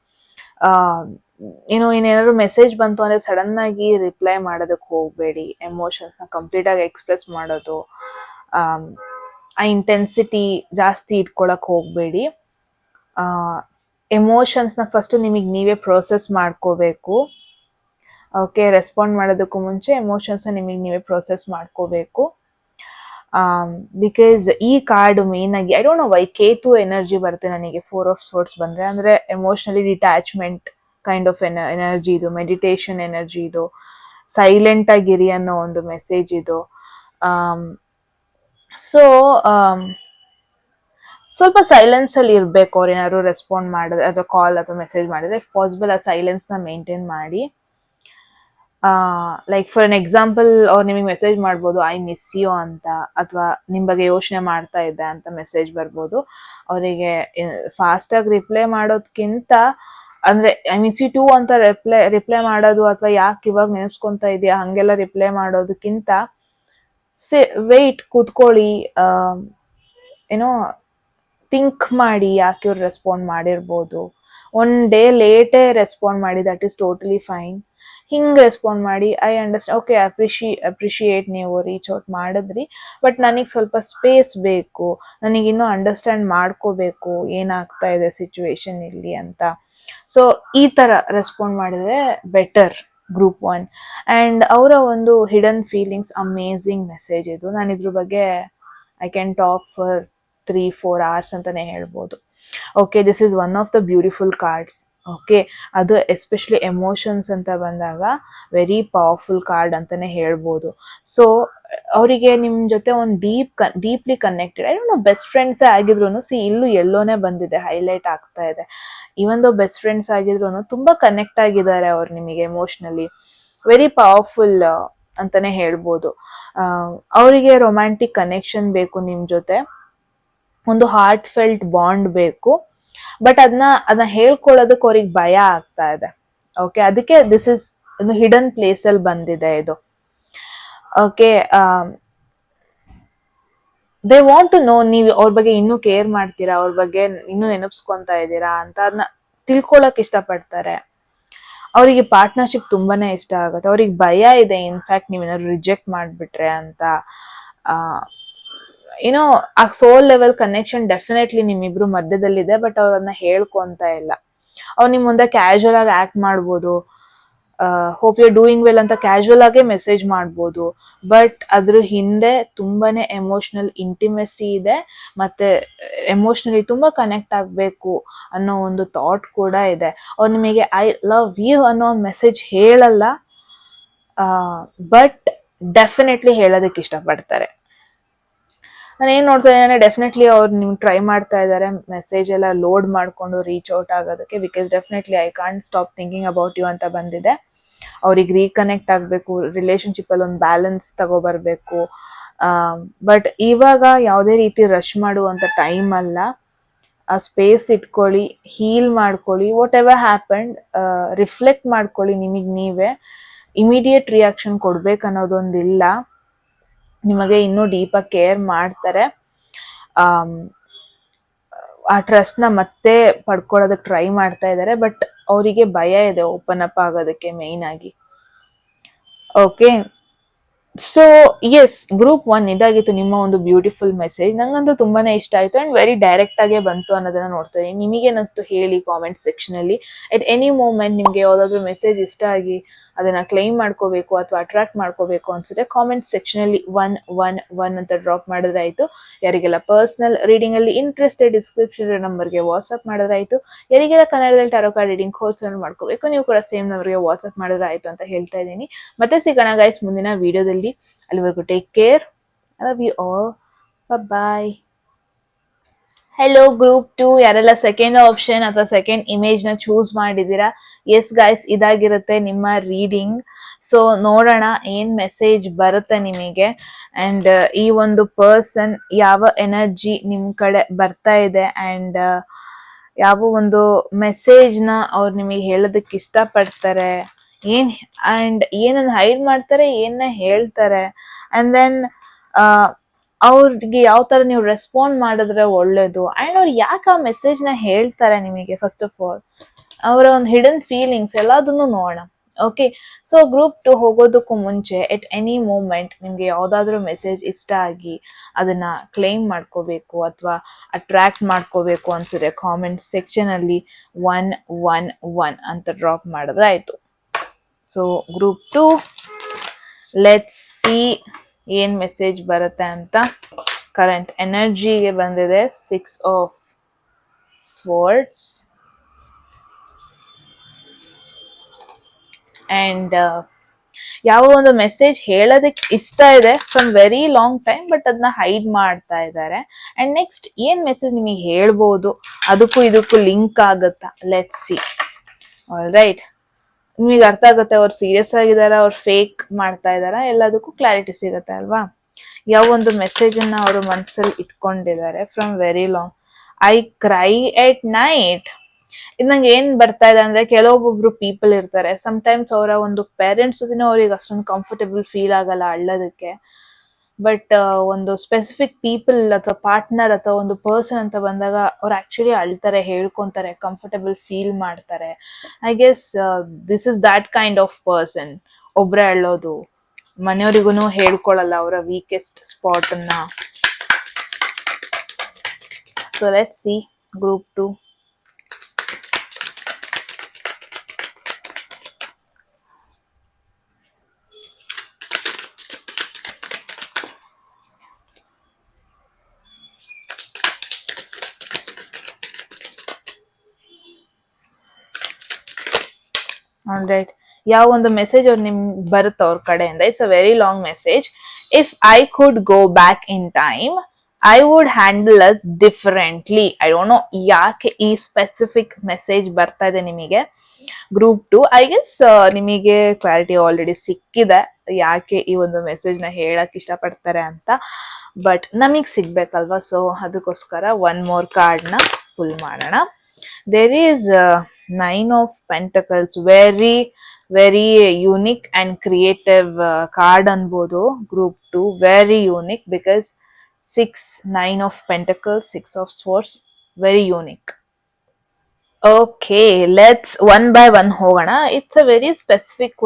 ಏನೋ ಏನೇನಾದ್ರು ಮೆಸೇಜ್ ಬಂತು ಅಂದ್ರೆ ಸಡನ್ ಆಗಿ ರಿಪ್ಲೈ ಮಾಡೋದಕ್ಕೆ ಹೋಗಬೇಡಿ. ಎಮೋಷನ್ಸ್ನ ಕಂಪ್ಲೀಟ್ ಆಗಿ ಎಕ್ಸ್ಪ್ರೆಸ್ ಮಾಡೋದು, ಆ ಇಂಟೆನ್ಸಿಟಿ ಜಾಸ್ತಿ ಇಟ್ಕೊಳಕ್ ಹೋಗಬೇಡಿ. ಎಮೋಷನ್ಸ್ನ ಫಸ್ಟ್ ನಿಮಗೆ ನೀವೇ ಪ್ರೊಸೆಸ್ ಮಾಡ್ಕೋಬೇಕು. ಓಕೆ, ರೆಸ್ಪಾಂಡ್ ಮಾಡೋದಕ್ಕೂ ಮುಂಚೆ ಎಮೋಷನ್ಸ್ನ ನಿಮಗೆ ನೀವೇ ಪ್ರೊಸೆಸ್ ಮಾಡ್ಕೋಬೇಕು. ಬಿಕಾಸ್ ಈ ಕಾರ್ಡ್ ಮೇನ್ ಆಗಿ, I don't know why, Ketu energy ಬರುತ್ತೆ ನನಗೆ 4 ಆಫ್ ಸ್ವರ್ಡ್ಸ್ ಬಂದ್ರೆ. ಅಂದ್ರೆ emotionally detachment kind of energy ಇದು, ಮೆಡಿಟೇಷನ್ ಎನರ್ಜಿ ಇದು, ಸೈಲೆಂಟ್ ಆಗಿರಿ ಅನ್ನೋ ಒಂದು ಮೆಸೇಜ್ ಇದು. ಸೊ ಸ್ವಲ್ಪ ಸೈಲೆನ್ಸ್ ಅಲ್ಲಿ ಇರ್ಬೇಕು. ಅವ್ರು ಏನಾದ್ರು ರೆಸ್ಪಾಂಡ್ ಮಾಡಿದ್ರೆ ಅಥವಾ ಕಾಲ್ ಅಥವಾ ಮೆಸೇಜ್ ಮಾಡಿದ್ರೆ, ಇಫ್ ಪಾಸಿಬಲ್ ಆ ಸೈಲೆನ್ಸ್ ನ ಮೇಂಟೈನ್ ಮಾಡಿ. ಲೈಕ್ ಫಾರ್ ಎನ್ ಎಕ್ಸಾಂಪಲ್, ಅವ್ರು ನಿಮಗೆ ಮೆಸೇಜ್ ಮಾಡ್ಬೋದು ಐ ಮಿಸ್ ಯು ಅಂತ, ಅಥವಾ ನಿಮ್ ಬಗ್ಗೆ ಯೋಚನೆ ಮಾಡ್ತಾ ಇದ್ದೆ ಅಂತ ಮೆಸೇಜ್ ಬರ್ಬೋದು. ಅವರಿಗೆ ಫಾಸ್ಟ್ ಆಗಿ ರಿಪ್ಲೈ ಮಾಡೋದ್ಕಿಂತ, ಅಂದ್ರೆ ಐ ಮಿಸ್ ಯು ಟು ಅಂತ ರಿಪ್ಲೈ ಮಾಡೋದು, ಅಥವಾ ಯಾಕೆ ಇವಾಗ ನೆನೆಸ್ಕೊಂತ ಇದೆಯಾ ಹಂಗೆಲ್ಲ ರಿಪ್ಲೈ ಮಾಡೋದಕ್ಕಿಂತ ವೇಟ್, ಕೂತ್ಕೊಳ್ಳಿ, ಏನೋ ಥಿಂಕ್ ಮಾಡಿ ಯಾಕೆ ಇವ್ರು ರೆಸ್ಪಾಂಡ್ ಮಾಡಿರ್ಬೋದು. ಒನ್ ಡೇ ಲೇಟೇ ರೆಸ್ಪಾಂಡ್ ಮಾಡಿ ದಟ್ ಈಸ್ ಟೋಟಲಿ ಫೈನ್. ಹಿಂಗೆ ರೆಸ್ಪಾಂಡ್ ಮಾಡಿ ಐ ಅಂಡರ್ಸ್ಟ್ಯಾಂಡ್, ಓಕೆ ಅಪ್ರಿಷಿಯೇಟ್ ನೀವು ರೀಚ್ ಔಟ್ ಮಾಡಿದ್ರಿ, ಬಟ್ ನನಗೆ ಸ್ವಲ್ಪ ಸ್ಪೇಸ್ ಬೇಕು, ನನಗಿನ್ನೂ ಅಂಡರ್ಸ್ಟ್ಯಾಂಡ್ ಮಾಡ್ಕೋಬೇಕು ಏನಾಗ್ತಾ ಇದೆ ಸಿಚುವೇಶನ್ ಇಲ್ಲಿ ಅಂತ. ಸೊ ಈ ಥರ ರೆಸ್ಪಾಂಡ್ ಮಾಡಿದ್ರೆ ಬೆಟರ್ ಗ್ರೂಪ್ 1. ಆ್ಯಂಡ್ ಅವರ ಒಂದು ಹಿಡನ್ ಫೀಲಿಂಗ್ಸ್ ಅಮೇಝಿಂಗ್ ಮೆಸೇಜ್ ಇದು. ನಾನು ಇದ್ರ ಬಗ್ಗೆ I can talk for 3-4 hours ಅಂತಾನೆ ಹೇಳ್ಬೋದು. Okay, this is one of the beautiful cards. Okay, ಅದು ಎಸ್ಪೆಷಲಿ ಎಮೋಷನ್ಸ್ ಅಂತ ಬಂದಾಗ ವೆರಿ ಪವರ್ಫುಲ್ ಕಾರ್ಡ್ ಅಂತಾನೆ ಹೇಳ್ಬೋದು. ಸೊ ಅವರಿಗೆ ನಿಮ್ಮ ಜೊತೆ ಒಂದು deeply connected, I don't know best ಫ್ರೆಂಡ್ಸೇ ಆಗಿದ್ರು ಇಲ್ಲೂ ಎಲ್ಲೋನೇ ಬಂದಿದೆ, ಹೈಲೈಟ್ ಆಗ್ತಾ ಇದೆ. ಈವನ್ ದೋ ಬೆಸ್ಟ್ ಫ್ರೆಂಡ್ಸ್ ಆಗಿದ್ರು ತುಂಬಾ ಕನೆಕ್ಟ್ ಆಗಿದ್ದಾರೆ ಅವ್ರು ನಿಮಗೆ ಎಮೋಷ್ನಲಿ, ವೆರಿ ಪವರ್ಫುಲ್ ಅಂತಾನೆ ಹೇಳ್ಬೋದು. ಅವರಿಗೆ ರೊಮ್ಯಾಂಟಿಕ್ ಕನೆಕ್ಷನ್ ಬೇಕು ನಿಮ್ಮ ಜೊತೆ, ಒಂದು ಹಾರ್ಟ್ ಫೆಲ್ಟ್ ಬಾಂಡ್ ಬೇಕು, ಬಟ್ ಅದನ್ನ ಹೇಳ್ಕೊಳ್ಳೋದಕ್ಕೆ ಅವ್ರಿಗೆ ಭಯ ಆಗ್ತಾ ಇದೆ. ಓಕೆ, ಅದಕ್ಕೆ ದಿಸ್ ಇಸ್ ಒಂದು ಹಿಡನ್ ಪ್ಲೇಸ್ ಅಲ್ಲಿ ಬಂದಿದೆ ಇದು. Okay, they want to know ನೀವು ಅವ್ರ ಬಗ್ಗೆ ಇನ್ನೂ ಕೇರ್ ಮಾಡ್ತೀರಾ, ಅವ್ರ ಬಗ್ಗೆ ಇನ್ನೂ ನೆನಪಿಸ್ಕೊಂತಾ ಇದ್ದೀರಾ ಅಂತ ಅದನ್ನ ತಿಳ್ಕೊಳಕ್ ಇಷ್ಟಪಡ್ತಾರೆ. ಅವರಿಗೆ ಪಾರ್ಟ್ನರ್ಶಿಪ್ ತುಂಬಾನೇ ಇಷ್ಟ ಆಗುತ್ತೆ. ಅವ್ರಿಗೆ ಭಯ ಇದೆ ಇನ್ಫ್ಯಾಕ್ಟ್ ನೀವೇನಾದ್ರು ರಿಜೆಕ್ಟ್ ಮಾಡಿಬಿಟ್ರೆ ಅಂತ. ಏನೋ ಆ ಸೋಲ್ ಲೆವೆಲ್ ಕನೆಕ್ಷನ್ ಡೆಫಿನೆಟ್ಲಿ ನಿಮ್ಮಿಬ್ರು ಮಧ್ಯದಲ್ಲಿದೆ, ಬಟ್ ಅವ್ರು ಅದನ್ನ ಹೇಳ್ಕೊಂತ ಇಲ್ಲ. ಅವ್ರು ನಿಮ್ ಮುಂದೆ ಕ್ಯಾಶುವಲ್ ಆಗಿ ಆಕ್ಟ್ ಮಾಡ್ಬೋದು, ಹೋಪ್ ಯು ಡೂಯಿಂಗ್ ವೆಲ್ ಅಂತ ಕ್ಯಾಶುವಲ್ ಆಗೇ ಮೆಸೇಜ್ ಮಾಡ್ಬೋದು, ಬಟ್ ಅದ್ರ ಹಿಂದೆ ತುಂಬಾನೇ ಎಮೋಷನಲ್ ಇಂಟಿಮೆಸಿ ಇದೆ, ಮತ್ತೆ ಎಮೋಷನಲಿ ತುಂಬಾ ಕನೆಕ್ಟ್ ಆಗ್ಬೇಕು ಅನ್ನೋ ಒಂದು ಥಾಟ್ ಕೂಡ ಇದೆ. ಅವ್ರು ನಿಮಗೆ ಐ ಲವ್ ಯು ಅನ್ನೋ ಮೆಸೇಜ್ ಹೇಳಲ್ಲ, ಬಟ್ ಡೆಫಿನೆಟ್ಲಿ ಹೇಳೋದಕ್ಕೆ ಇಷ್ಟಪಡ್ತಾರೆ. ನಾನು ಏನ್ ನೋಡ್ತಾ ಇದ್ದೇನೆ, ಡೆಫಿನೆಟ್ಲಿ ಅವ್ರು ನಿಮ್ಗೆ ಟ್ರೈ ಮಾಡ್ತಾ ಇದ್ದಾರೆ ಮೆಸೇಜ್ ಎಲ್ಲ ಲೋಡ್ ಮಾಡ್ಕೊಂಡು ರೀಚ್ ಔಟ್ ಆಗೋದಕ್ಕೆ, because definitely I can't stop thinking about you ಅಂತ ಬಂದಿದೆ. ಅವ್ರಿಗೆ ರೀಕನೆಕ್ಟ್ ಆಗಬೇಕು, ರಿಲೇಶನ್ಶಿಪ್ ಅಲ್ಲಿ ಒಂದು ಬ್ಯಾಲೆನ್ಸ್ ತಗೋಬರ್ಬೇಕು. ಬಟ್ ಇವಾಗ ಯಾವುದೇ ರೀತಿ ರಶ್ ಮಾಡುವಂತ ಟೈಮ್ ಅಲ್ಲ. ಆ ಸ್ಪೇಸ್ ಇಟ್ಕೊಳ್ಳಿ, ಹೀಲ್ ಮಾಡ್ಕೊಳ್ಳಿ, ವಾಟ್ ಎವರ್ ಹ್ಯಾಪನ್ಡ್ ರಿಫ್ಲೆಕ್ಟ್ ಮಾಡ್ಕೊಳ್ಳಿ ನಿಮಗೆ ನೀವೇ. ಇಮಿಡಿಯೇಟ್ ರಿಯಾಕ್ಷನ್ ಕೊಡ್ಬೇಕನ್ನೋದೊಂದಿಲ್ಲ, ನಿಮಗೆ ಇನ್ನೂ ಡೀಪಾಗಿ ಕೇರ್ ಮಾಡ್ತಾರೆ. ಆ ಟ್ರಸ್ಟ್ನ ಮತ್ತೆ ಪಡ್ಕೊಳ್ಳೋದಕ್ಕೆ ಟ್ರೈ ಮಾಡ್ತಾ ಇದ್ದಾರೆ, ಬಟ್ ಅವರಿಗೆ ಭಯ ಇದೆ ಓಪನ್ ಅಪ್ ಆಗೋದಕ್ಕೆ ಮೇಯ್ನ್ ಆಗಿ. ಓಕೆ, ಸೊ ಎಸ್, ಗ್ರೂಪ್ 1 ಇದಾಗಿತ್ತು ನಿಮ್ಮ ಒಂದು ಬ್ಯೂಟಿಫುಲ್ ಮೆಸೇಜ್. ನಂಗಂತೂ ತುಂಬಾನೇ ಇಷ್ಟ ಆಯ್ತು ಅಂಡ್ ವೆರಿ ಡೈರೆಕ್ಟ್ ಆಗೇ ಬಂತು ಅನ್ನೋದನ್ನ ನೋಡ್ತಾ ಇದೀನಿ. ನಿಮಗೇನನ್ಸ್ತು ಹೇಳಿ ಕಾಮೆಂಟ್ ಸೆಕ್ಷನ್ ಅಲ್ಲಿ. ಎಟ್ ಎನಿ ಮೂಮೆಂಟ್ ನಿಮ್ಗೆ ಯಾವ್ದಾದ್ರು ಮೆಸೇಜ್ ಇಷ್ಟ ಆಗಿ ಅದನ್ನ ಕ್ಲೈಮ್ ಮಾಡ್ಕೋಬೇಕು ಅಥವಾ ಅಟ್ರಾಕ್ಟ್ ಮಾಡ್ಕೋಬೇಕು ಅನ್ಸುತ್ತೆ, ಕಾಮೆಂಟ್ ಸೆಕ್ಷನ್ ಅಲ್ಲಿ 111 ಅಂತ ಡ್ರಾಪ್ ಮಾಡಿದ್ರೆ ಆಯ್ತು. ಯಾರಿಗೆಲ್ಲ ಪರ್ಸನಲ್ ರೀಡಿಂಗ್ ಅಲ್ಲಿ ಇಂಟ್ರೆಸ್ಟೆಡ್, ಡಿಸ್ಕ್ರಿಪ್ಷನ್ ನಂಬರ್ಗೆ ವಾಟ್ಸ್ಆಪ್ ಮಾಡಿದ್ರೆ ಆಯ್ತು. ಯಾರಿಗೆಲ್ಲ ಕನ್ನಡದಲ್ಲಿ ಟಾರೋ ಕಾರ್ಡ್ ರೀಡಿಂಗ್ ಕೋರ್ಸ್ ಅನ್ನು ಮಾಡ್ಕೋಬೇಕು, ನೀವು ಕೂಡ ಸೇಮ್ ನಂಬರ್ಗೆ ವಾಟ್ಸ್ಆಪ್ ಮಾಡಿದ್ರೆ ಆಯ್ತು ಅಂತ ಹೇಳ್ತಾ ಇದ್ದೀನಿ. ಮತ್ತೆ ಸಿಗೋಣ ಗೈಸ್ ಮುಂದಿನ ವಿಡಿಯೋದಲ್ಲಿ. ಅಲ್ಲಿವರೆಗೂ take care, I love you all, bye. Hello group 2, ಯಾರೆಲ್ಲ ಸೆಕೆಂಡ್ ಆಪ್ಷನ್ ಅಥವಾ ಸೆಕೆಂಡ್ ಇಮೇಜ್ ನ ಚೂಸ್ ಮಾಡಿದೀರಾ, ಎಸ್ ಗೈಸ್ ಇದಾಗಿರುತ್ತೆ ನಿಮ್ಮ ರೀಡಿಂಗ್. ಸೊ ನೋಡೋಣ ಏನ್ ಮೆಸೇಜ್ ಬರುತ್ತೆ ನಿಮಗೆ, ಅಂಡ್ ಈ ಒಂದು ಪರ್ಸನ್ ಯಾವ ಎನರ್ಜಿ ನಿಮ್ ಕಡೆ ಬರ್ತಾ ಇದೆ, ಅಂಡ್ ಯಾವ ಒಂದು ಮೆಸೇಜ್ ನ ಅವ್ರು ನಿಮಗೆ ಹೇಳೋದಕ್ಕೆ ಇಷ್ಟಪಡ್ತಾರೆ, ಅಂಡ್ ಏನನ್ನ ಹೈಡ್ ಮಾಡ್ತಾರೆ, ಏನ ಹೇಳ್ತಾರೆ, ಅಂಡ್ ದೆನ್ ಅವ್ರಿಗೆ ಯಾವ ತರ ನೀವು ರೆಸ್ಪಾಂಡ್ ಮಾಡಿದ್ರೆ ಒಳ್ಳೇದು, ಅಂಡ್ ಅವ್ರು ಯಾಕೆ ಆ ಮೆಸೇಜ್ ನ ಹೇಳ್ತಾರೆ ನಿಮಗೆ. ಫಸ್ಟ್ ಆಫ್ ಆಲ್ ಅವರ ಒಂದು ಹಿಡನ್ ಫೀಲಿಂಗ್ಸ್ ಎಲ್ಲದನ್ನು ನೋಡೋಣ. ಓಕೆ, ಸೊ ಗ್ರೂಪ್ 2 ಹೋಗೋದಕ್ಕೂ ಮುಂಚೆ ಎಟ್ ಎನಿ ಮೂಮೆಂಟ್ ನಿಮ್ಗೆ ಯಾವ್ದಾದ್ರು ಮೆಸೇಜ್ ಇಷ್ಟ ಆಗಿ ಅದನ್ನ ಕ್ಲೈಮ್ ಮಾಡ್ಕೋಬೇಕು ಅಥವಾ ಅಟ್ರಾಕ್ಟ್ ಮಾಡ್ಕೋಬೇಕು ಅನ್ಸಿದ್ರೆ ಕಾಮೆಂಟ್ ಸೆಕ್ಷನ್ ಅಲ್ಲಿ 111 ಅಂತ ಡ್ರಾಪ್ ಮಾಡಿದ್ರೆ ಆಯ್ತು. ಸೊ ಗ್ರೂಪ್ 2, ಲೆಟ್ಸ್ ಸಿ ಏನ್ ಮೆಸೇಜ್ ಬರುತ್ತೆ ಅಂತ. ಕರೆಂಟ್ ಎನರ್ಜಿಗೆ ಬಂದಿದೆ 6 ಆಫ್ ಸ್ವಾರ್ಡ್ಸ್ ಅಂಡ್ ಯಾವ ಒಂದು ಮೆಸೇಜ್ ಹೇಳೋದಕ್ಕೆ ಇಷ್ಟ ಇದೆ from very long time, but ಅದನ್ನ ಹೈಡ್ ಮಾಡ್ತಾ ಇದ್ದಾರೆ. ಅಂಡ್ ನೆಕ್ಸ್ಟ್ ಏನ್ ಮೆಸೇಜ್ ನಿಮಗೆ ಹೇಳ್ಬೋದು, ಅದಕ್ಕೂ ಇದಕ್ಕೂ ಲಿಂಕ್ ಆಗುತ್ತಾ, ಲೆಟ್ಸ್ ಸಿ. ಆಲ್ ರೈಟ್, ನಿಮಗೆ ಅರ್ಥ ಆಗುತ್ತೆ ಅವ್ರು ಸೀರಿಯಸ್ ಆಗಿದಾರ, ಅವ್ರು ಫೇಕ್ ಮಾಡ್ತಾ ಇದಾರ, ಎಲ್ಲದಕ್ಕೂ ಕ್ಲಾರಿಟಿ ಸಿಗುತ್ತೆ ಅಲ್ವಾ. ಯಾವ ಒಂದು ಮೆಸೇಜ್ ಅನ್ನ ಅವರು ಮನಸ್ಸಲ್ಲಿ ಇಟ್ಕೊಂಡಿದ್ದಾರೆ from very long. I cry at night. ಇದು ನಂಗೆ ಏನ್ ಬರ್ತಾ ಇದೆ ಅಂದ್ರೆ, ಕೆಲವೊಬ್ಬೊಬ್ರು ಪೀಪಲ್ ಇರ್ತಾರೆ, ಸಮ್ಟೈಮ್ಸ್ ಅವರ ಒಂದು ಪೇರೆಂಟ್ಸ್ ಜೊತೆನೂ ಅವ್ರಿಗೆ ಅಷ್ಟೊಂದು ಕಂಫರ್ಟೇಬಲ್ ಫೀಲ್ ಆಗಲ್ಲ ಅಳ್ಳೋದಕ್ಕೆ, ಬಟ್ ಒಂದು ಸ್ಪೆಸಿಫಿಕ್ ಪೀಪಲ್ ಅಥವಾ ಪಾರ್ಟ್ನರ್ ಅಥವಾ ಒಂದು ಪರ್ಸನ್ ಅಂತ ಬಂದಾಗ ಅವ್ರು ಆಕ್ಚುಲಿ ಅಳ್ತಾರೆ, ಹೇಳ್ಕೊಂತಾರೆ, ಕಂಫರ್ಟಬಲ್ ಫೀಲ್ ಮಾಡ್ತಾರೆ. I guess this is that kind of person. ಒಬ್ರೆ ಅಳ್ಳೋದು, ಮನೆಯವರಿಗೂ ಹೇಳ್ಕೊಳಲ್ಲ ಅವರ ವೀಕೆಸ್ಟ್ ಸ್ಪಾಟ್ ಅನ್ನ. So let's see group 2. Alright, ಯಾವ ಒಂದು ಮೆಸೇಜ್ ಅವ್ರು ನಿಮ್ಗೆ ಬರುತ್ತೆ ಅವ್ರ ಕಡೆಯಿಂದ. It's a very long message. If I could go back in time I would handle us differently. I don't no ಯಾಕೆ ಈ ಸ್ಪೆಸಿಫಿಕ್ ಮೆಸೇಜ್ ಬರ್ತಾ ಇದೆ ನಿಮಗೆ. ಗ್ರೂಪ್ 2, ಐ ಗೆಸ್ ನಿಮಗೆ ಕ್ಲಾರಿಟಿ ಆಲ್ರೆಡಿ ಸಿಕ್ಕಿದೆ ಯಾಕೆ ಈ ಒಂದು ಮೆಸೇಜ್ ನ ಹೇಳಕ್ ಇಷ್ಟಪಡ್ತಾರೆ ಅಂತ. ಬಟ್ ನಮಗ್ ಸಿಗ್ಬೇಕಲ್ವಾ, ಸೊ ಅದಕ್ಕೋಸ್ಕರ ಒನ್ ಮೋರ್ ಕಾರ್ಡ್ ನ ಫುಲ್ ಮಾಡೋಣ. There is 9 of Pentacles, very unique and creative card ಅನ್ಬೋದು. Group 2 very unique because 9 of Pentacles, 6 of Swords, very unique. Okay, let's one by one ಹೋಗೋಣ. It's a very specific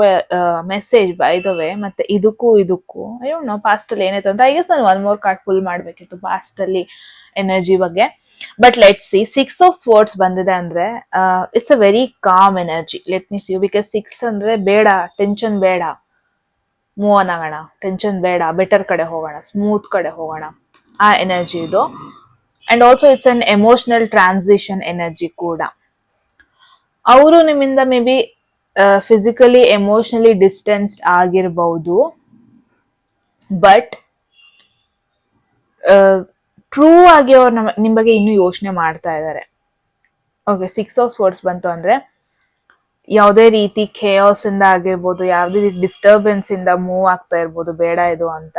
message by the way. ಮತ್ತೆ ಇದಕ್ಕೂ I don't know past ಅಲ್ಲಿ ಏನಾಯ್ತು ಅಂತ. I guess ನಾನು one more card pull ಮಾಡ್ಬೇಕಿತ್ತು past ಅಲ್ಲಿ energy ಬಗ್ಗೆ. But let see, 6 of Swords ಬಂದಿದೆ ಅಂದ್ರೆ it's a very calm energy. Let me C, because 6 ಅಂದ್ರೆ ಬೇಡ, ಟೆನ್ಷನ್ ಬೇಡ, ಮೂವ್ ಆನ್ ಆಗೋಣ, ಟೆನ್ಷನ್ ಬೇಡ, ಬೆಟರ್ ಕಡೆ ಹೋಗೋಣ, ಸ್ಮೂತ್ ಕಡೆ ಹೋಗೋಣ, ಆ ಎನರ್ಜಿ ಇದು. And also it's an emotional transition energy ಕೂಡ. ಅವರು ನಿಮ್ಮಿಂದ ಮೇ ಬಿ ಫಿಸಿಕಲಿ ಎಮೋಷನಲಿ ಡಿಸ್ಟೆನ್ಸ್ಡ್ ಆಗಿರ್ಬಹುದು, ಬಟ್ ಟ್ರೂ ಆಗಿ ಅವ್ರು ನಿಮ್ ಬಗ್ಗೆ ಇನ್ನೂ ಯೋಚನೆ ಮಾಡ್ತಾ ಇದ್ದಾರೆ. ಓಕೆ, 6 of Swords ಬಂತು ಅಂದ್ರೆ ಯಾವುದೇ ರೀತಿ ಖೇಯಾಸ್ ಇಂದ ಆಗಿರ್ಬೋದು, ಯಾವುದೇ ರೀತಿ ಡಿಸ್ಟರ್ಬೆನ್ಸ್ ಇಂದ ಮೂವ್ ಆಗ್ತಾ ಇರ್ಬೋದು, ಬೇಡ ಇದು ಅಂತ.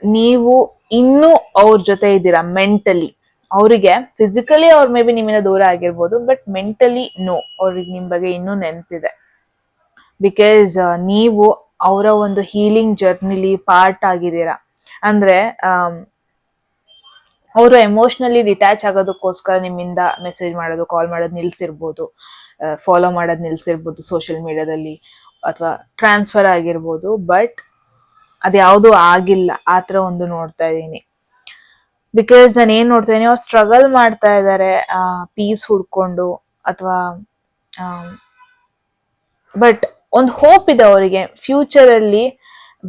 ನೀವು ಇನ್ನೂ ಅವ್ರ ಜೊತೆ ಇದ್ದೀರಾ ಮೆಂಟಲಿ. ಅವರಿಗೆ ಫಿಸಿಕಲಿ ಅವ್ರ ಮೇ ಬಿ ನಿಮ್ಮಿಂದ ದೂರ ಆಗಿರ್ಬೋದು, ಬಟ್ ಮೆಂಟಲಿ ನೋ, ಅವ್ರಿಗೆ ನಿಮ್ ಬಗ್ಗೆ ಇನ್ನೂ ನೆನಪಿದೆ. ಬಿಕಾಸ್ ನೀವು ಅವರ ಒಂದು ಹೀಲಿಂಗ್ ಜರ್ನಿಲಿ ಪಾರ್ಟ್ ಆಗಿದ್ದೀರಾ. ಅಂದ್ರೆ ಅವರು ಎಮೋಷನಲಿ ಡಿಟ್ಯಾಚ್ ಆಗೋದಕ್ಕೋಸ್ಕರ ನಿಮ್ಮಿಂದ ಮೆಸೇಜ್ ಮಾಡೋದು, ಕಾಲ್ ಮಾಡೋದು ನಿಲ್ಸಿರ್ಬೋದು, ಫಾಲೋ ಮಾಡೋದು ನಿಲ್ಸಿರ್ಬೋದು ಸೋಷಿಯಲ್ ಮೀಡಿಯಾದಲ್ಲಿ, ಅಥವಾ ಟ್ರಾನ್ಸ್ಫರ್ ಆಗಿರ್ಬೋದು. ಬಟ್ ಅದ್ಯಾವುದೂ ಆಗಿಲ್ಲ, ಆ ಥರ ಒಂದು ನೋಡ್ತಾ ಇದ್ದೀನಿ. ಬಿಕಾಸ್ ನಾನು ಏನ್ ನೋಡ್ತಾ ಇದೀನಿ, ಅವ್ರು ಸ್ಟ್ರಗಲ್ ಮಾಡ್ತಾ ಇದ್ದಾರೆ ಪೀಸ್ ಹುಡ್ಕೊಂಡು, ಅಥವಾ ಬಟ್ ಒಂದು ಹೋಪ್ ಇದೆ ಅವರಿಗೆ ಫ್ಯೂಚರ್ ಅಲ್ಲಿ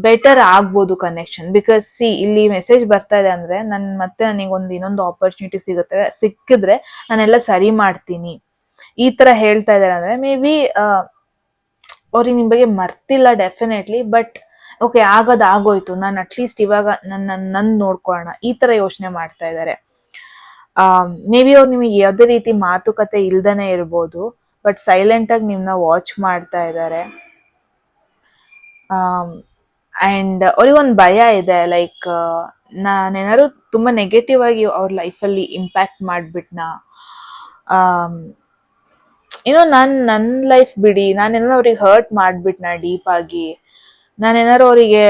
ಬೆಟರ್ ಆಗ್ಬೋದು ಕನೆಕ್ಷನ್. ಬಿಕಾಸ್ ಸಿ, ಇಲ್ಲಿ ಮೆಸೇಜ್ ಬರ್ತಾ ಇದೆ ಅಂದ್ರೆ ಮತ್ತೆ ನನಗೊಂದು ಇನ್ನೊಂದು ಆಪರ್ಚುನಿಟಿ ಸಿಕ್ಕಿದ್ರೆ ನಾನೆಲ್ಲ ಸರಿ ಮಾಡ್ತೀನಿ, ಈ ತರ ಹೇಳ್ತಾ ಇದಾರೆ ಅಂದ್ರೆ ಮೇ ಬಿ ಅವ್ರಿಗೆ ನಿಮ್ ಬಗ್ಗೆ ಮರ್ತಿಲ್ಲ ಡೆಫಿನೆಟ್ಲಿ. ಬಟ್ ಓಕೆ, ಆಗೋಯ್ತು, ನಾನು ಅಟ್ಲೀಸ್ಟ್ ಇವಾಗ ನನ್ ನೋಡ್ಕೊಳ್ಳೋಣ, ಈ ತರ ಯೋಚನೆ ಮಾಡ್ತಾ ಇದ್ದಾರೆ. ಮೇ ಬಿ ಅವ್ರು ನಿಮಗೆ ಯಾವುದೇ ರೀತಿ ಮಾತುಕತೆ ಇಲ್ದೇನೆ ಇರ್ಬೋದು, ಬಟ್ ಸೈಲೆಂಟ್ ಆಗಿ ನಿಮ್ನ ವಾಚ್ ಮಾಡ್ತಾ ಇದ್ದಾರೆ. ಅಂಡ್ ಅವ್ರಿಗೊಂದು ಭಯ ಇದೆ, ಲೈಕ್ ನಾನೇನಾದ್ರು ತುಂಬಾ ನೆಗೆಟಿವ್ ಆಗಿ ಅವ್ರ ಲೈಫಲ್ಲಿ ಇಂಪ್ಯಾಕ್ಟ್ ಮಾಡ್ಬಿಟ್ನಾ, ಏನೋ ನನ್ ಲೈಫ್ ಬಿಡಿ, ನಾನೇನಾದ್ರು ಅವ್ರಿಗೆ ಹರ್ಟ್ ಮಾಡ್ಬಿಟ್ನಾ ಡೀಪ್ ಆಗಿ, ನಾನೇನಾದ್ರು ಅವರಿಗೆ